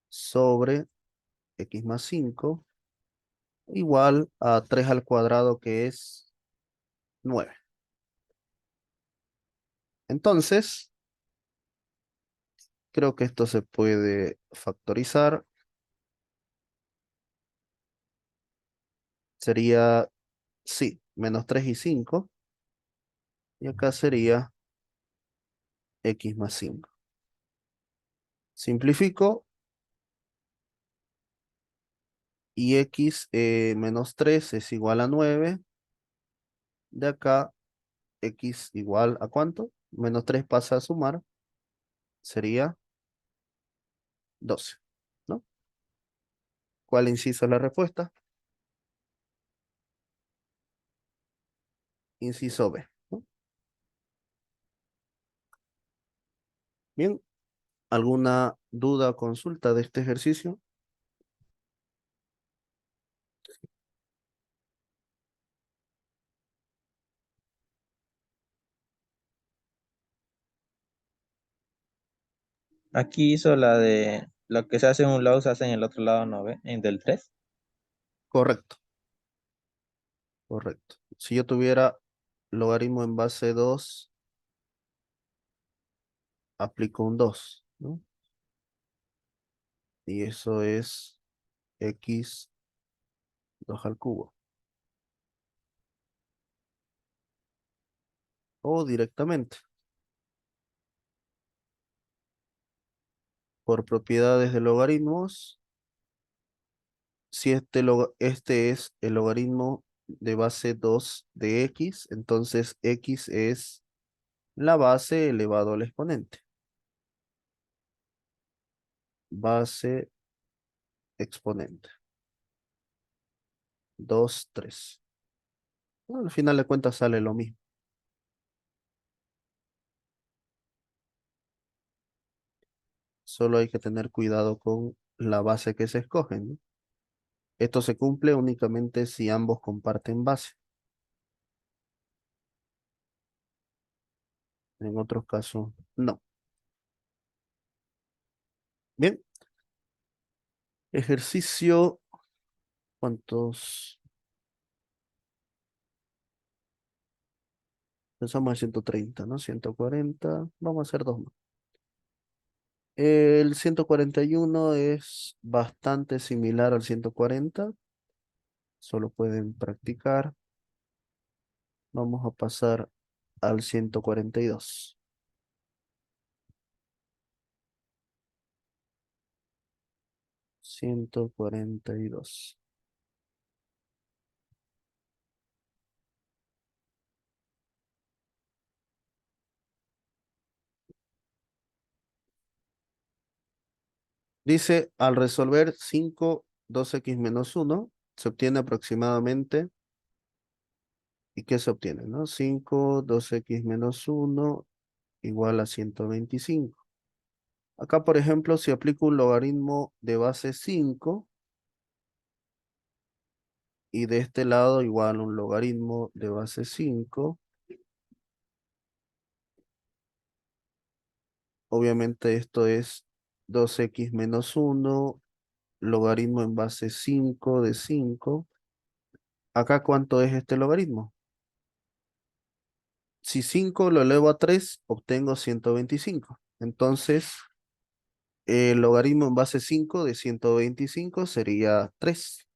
sobre x más 5 igual a 3 al cuadrado, que es 9. Entonces, creo que esto se puede factorizar. Sería, sí, menos 3 y 5. Y acá sería x más 5. Simplifico y x menos 3 es igual a 9. De acá, x igual a ¿cuánto? Menos 3 pasa a sumar, sería 12, ¿no? ¿Cuál inciso es la respuesta? Inciso B, ¿no? Bien, ¿alguna duda o consulta de este ejercicio? Aquí hizo la de lo que se hace en un lado se hace en el otro lado, ¿no ve? En del 3. Correcto, correcto. Si yo tuviera logaritmo en base 2, aplico un 2, ¿no? Y eso es x 2 al cubo. O directamente, por propiedades de logaritmos, si este es el logaritmo de base 2 de x, entonces x es la base elevado al exponente. Base exponente. 2, 3. Bueno, al final de cuentas sale lo mismo. Solo hay que tener cuidado con la base que se escoge, ¿no? Esto se cumple únicamente si ambos comparten base. En otros casos, no. Bien. Ejercicio. ¿Cuántos? Pensamos en 130, ¿no? 140. Vamos a hacer dos más. El 141 es bastante similar al 140. Solo pueden practicar. Vamos a pasar al 142. 142. Dice, al resolver 5, 2x menos 1, se obtiene aproximadamente, ¿y qué se obtiene, no? 5, 2x menos 1 igual a 125. Acá, por ejemplo, si aplico un logaritmo de base 5 y de este lado igual un logaritmo de base 5, obviamente esto es 2x menos 1, logaritmo en base 5 de 5. Acá, ¿cuánto es este logaritmo? Si 5 lo elevo a 3, obtengo 125. Entonces, el logaritmo en base 5 de 125 sería 3,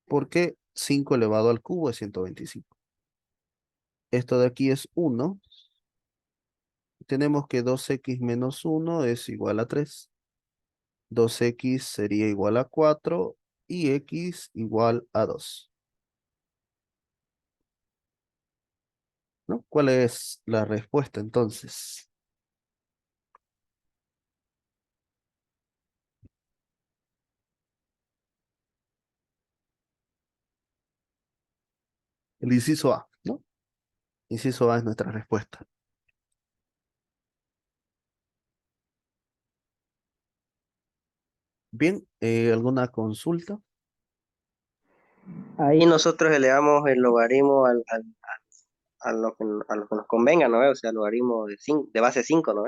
porque 5 elevado al cubo es 125. Esto de aquí es 1. Tenemos que 2x menos 1 es igual a 3. 2x sería igual a 4 y x igual a 2. ¿No? ¿Cuál es la respuesta entonces? El inciso A, ¿no? Inciso A es nuestra respuesta. Bien, ¿alguna consulta? Ahí nosotros elevamos el logaritmo a lo que nos convenga, ¿no? O sea, el logaritmo de base 5, ¿no?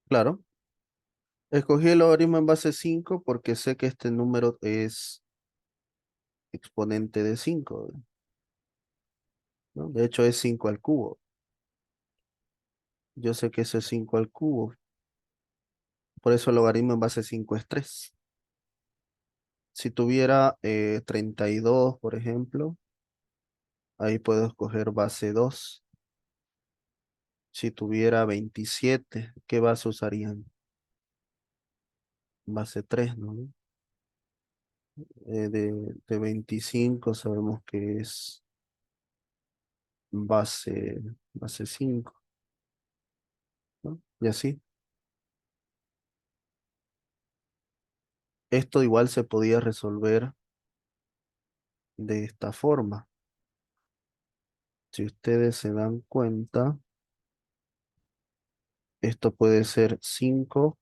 Claro. Escogí el logaritmo en base 5 porque sé que este número es exponente de 5, ¿no? De hecho es 5 al cubo. Yo sé que eso es 5 al cubo. Por eso el logaritmo en base 5 es 3. Si tuviera 32, por ejemplo, ahí puedo escoger base 2. Si tuviera 27, ¿qué base usarían? base 3, ¿no? De 25 sabemos que es base 5, ¿no? Y así. Esto igual se podía resolver de esta forma. Si ustedes se dan cuenta, esto puede ser 5,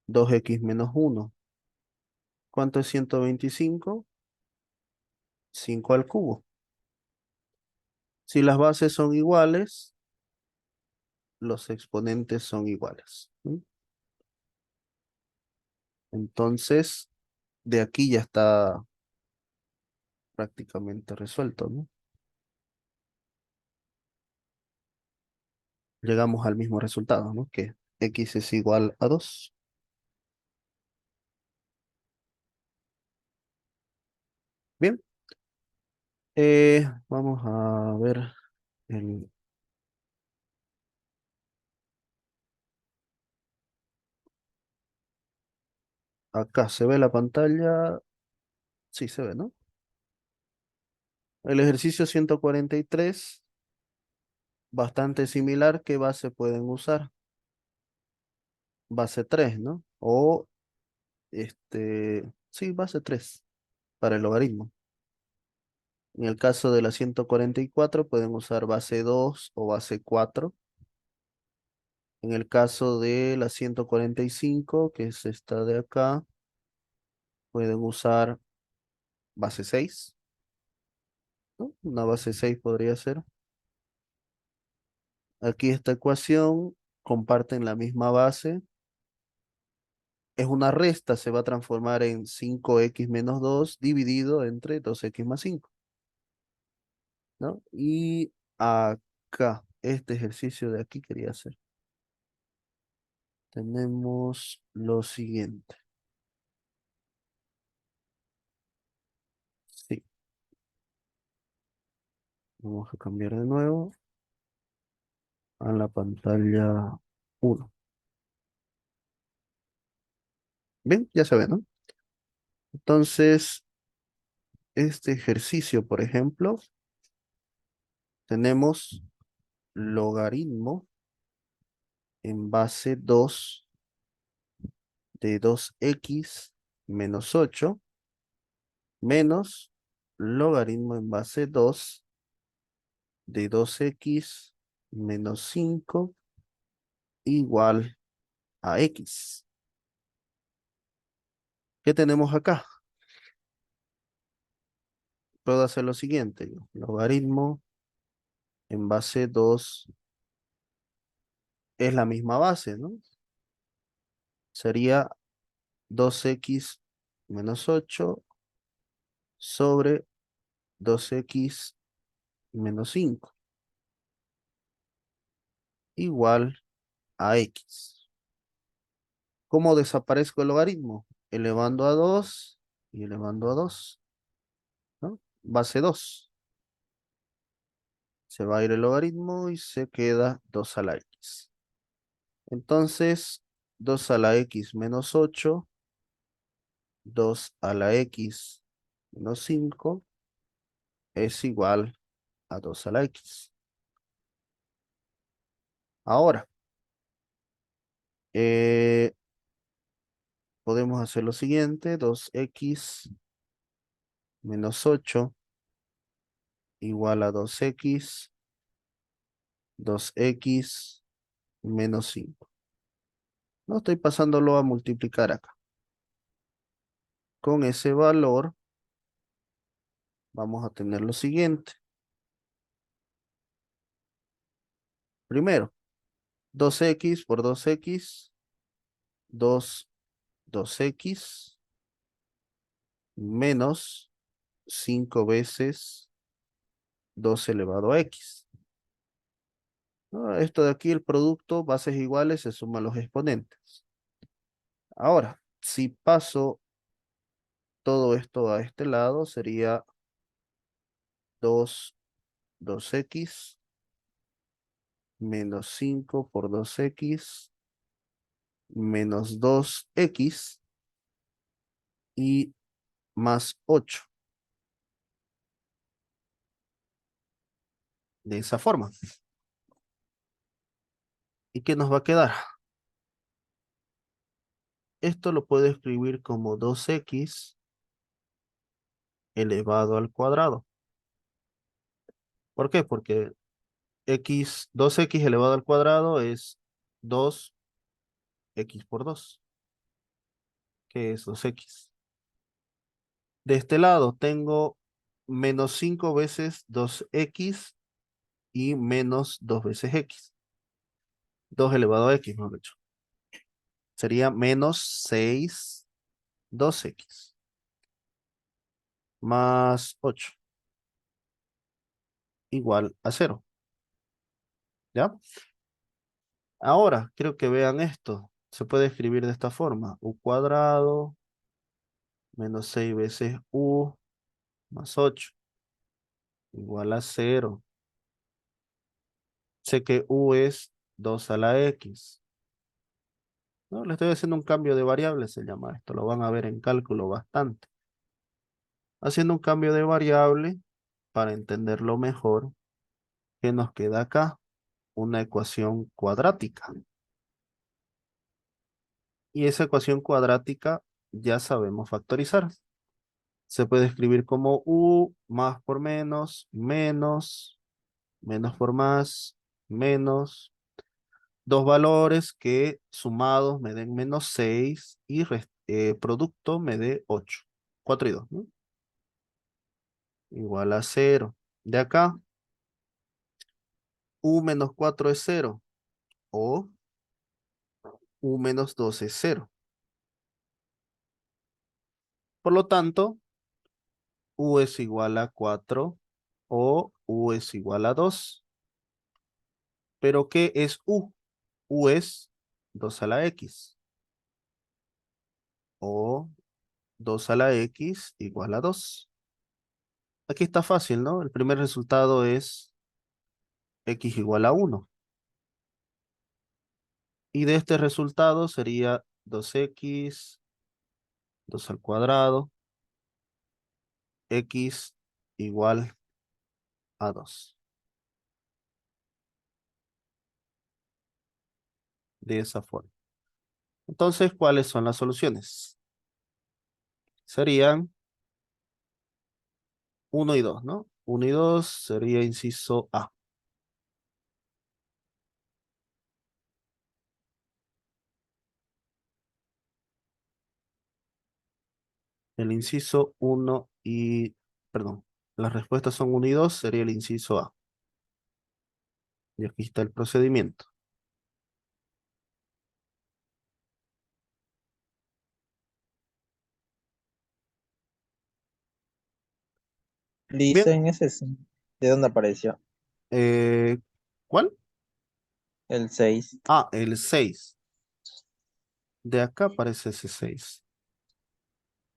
2x menos 1. ¿Cuánto es 125? 5 al cubo. Si las bases son iguales, los exponentes son iguales, ¿sí? Entonces, de aquí ya está prácticamente resuelto, ¿no? Llegamos al mismo resultado, ¿no? Que x es igual a 2. Bien, vamos a ver el... Acá se ve la pantalla. Sí, se ve, ¿no? El ejercicio 143, bastante similar. ¿Qué base pueden usar? Base 3, ¿no? O, sí, base 3 para el logaritmo. En el caso de la 144 pueden usar base 2 o base 4. En el caso de la 145, que es esta de acá, pueden usar base 6, ¿no? Una base 6 podría ser. Aquí esta ecuación comparten la misma base. Es una resta, se va a transformar en 5x menos 2 dividido entre 2x más 5, ¿no? Y acá, este ejercicio de aquí quería hacer. Tenemos lo siguiente. Sí, vamos a cambiar de nuevo a la pantalla 1. Bien, ya se ve, ¿no? Entonces, este ejercicio, por ejemplo, tenemos logaritmo en base 2 de 2x menos 8 menos logaritmo en base 2 de 2x menos 5 igual a x. ¿Qué tenemos acá? Puedo hacer lo siguiente. Logaritmo en base 2 es la misma base, ¿no? Sería 2x menos 8 sobre 2x menos 5 igual a x. ¿Cómo desaparezco el logaritmo? Elevando a 2 y elevando a 2, ¿no? Base 2. Se va a ir el logaritmo y se queda 2 a la x. Entonces, 2 a la x menos 8, 2 a la x menos 5 es igual a 2 a la x. Ahora, eh, podemos hacer lo siguiente, 2x menos 8 igual a 2x menos 5. No estoy pasándolo a multiplicar acá. Con ese valor vamos a tener lo siguiente. Primero, 2x por 2x, 2x menos 5 veces 2 elevado a x. ¿No? Esto de aquí, el producto, bases iguales, se suman los exponentes. Ahora, si paso todo esto a este lado, sería 2x menos 5 por 2x menos 2x y más 8. De esa forma. ¿Y qué nos va a quedar? Esto lo puedo escribir como 2x elevado al cuadrado. ¿Por qué? Porque 2x elevado al cuadrado es 2x por 2, que es 2x. De este lado tengo menos 5 veces 2x y menos 2 veces x. 2 elevado a x, mejor dicho. Sería menos 6, 2x. Más 8. Igual a 0. ¿Ya? Ahora, quiero que vean esto. Se puede escribir de esta forma. U cuadrado menos 6 veces u más 8 igual a 0. Sé que u es 2 a la x. No, le estoy haciendo un cambio de variable, se llama esto. Lo van a ver en cálculo bastante. Haciendo un cambio de variable para entenderlo mejor, ¿qué nos queda acá? Una ecuación cuadrática. Y esa ecuación cuadrática ya sabemos factorizar. Se puede escribir como u más por menos, menos por más, menos. Dos valores que sumados me den menos 6 y producto me dé 8. 4 y 2, ¿no? Igual a 0. De acá, u menos 4 es 0 o u menos 2 es 0. Por lo tanto, u es igual a 4 o u es igual a 2. ¿Pero qué es u? U es 2 a la x o 2 a la x igual a 2. Aquí está fácil, ¿no? El primer resultado es x igual a 1. Y de este resultado sería 2x, 2 al cuadrado, x igual a 2. De esa forma. Entonces, ¿cuáles son las soluciones? Serían 1 y 2, ¿no? 1 y 2 sería inciso A. El inciso 1 y, perdón, las respuestas son 1 y 2, sería el inciso A. Y aquí está el procedimiento. Bien, Dicen ese sí. ¿De dónde apareció? eh, ¿cuál? El 6. Ah, el 6. De acá aparece ese 6.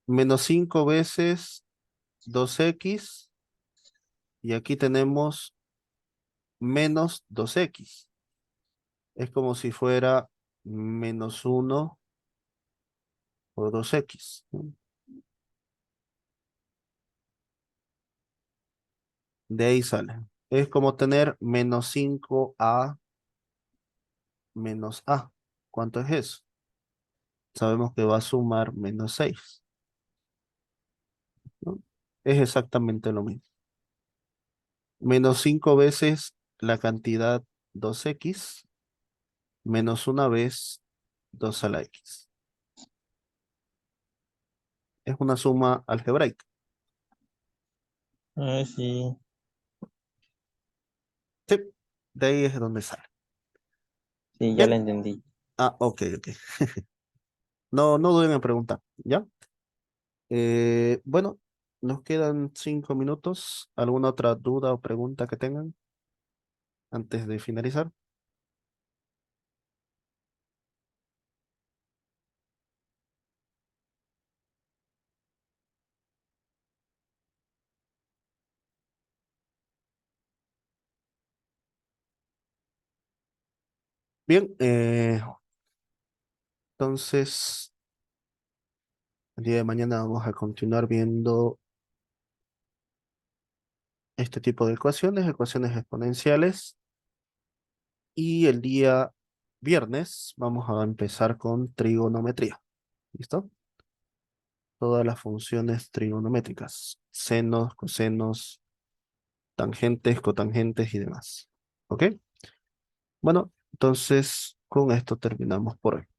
Menos 5 veces 2x. Y aquí tenemos menos 2x. Es como si fuera menos 1 por 2x, ¿no? De ahí sale. Es como tener menos 5a menos a. ¿Cuánto es eso? Sabemos que va a sumar menos 6, ¿no? Es exactamente lo mismo. Menos 5 veces la cantidad 2x menos una vez 2 a la x. Es una suma algebraica. Sí. Sí, de ahí es donde sale. Sí, ya Bien. lo entendí. Ah, ok, ok. No, no duden en preguntar, ¿ya? Bueno, nos quedan 5 minutos. ¿Alguna otra duda o pregunta que tengan antes de finalizar? Bien, Entonces, el día de mañana vamos a continuar viendo este tipo de ecuaciones, ecuaciones exponenciales. Y el día viernes vamos a empezar con trigonometría. ¿Listo? Todas las funciones trigonométricas, senos, cosenos, tangentes, cotangentes y demás. ¿Ok? Bueno, entonces con esto terminamos por hoy.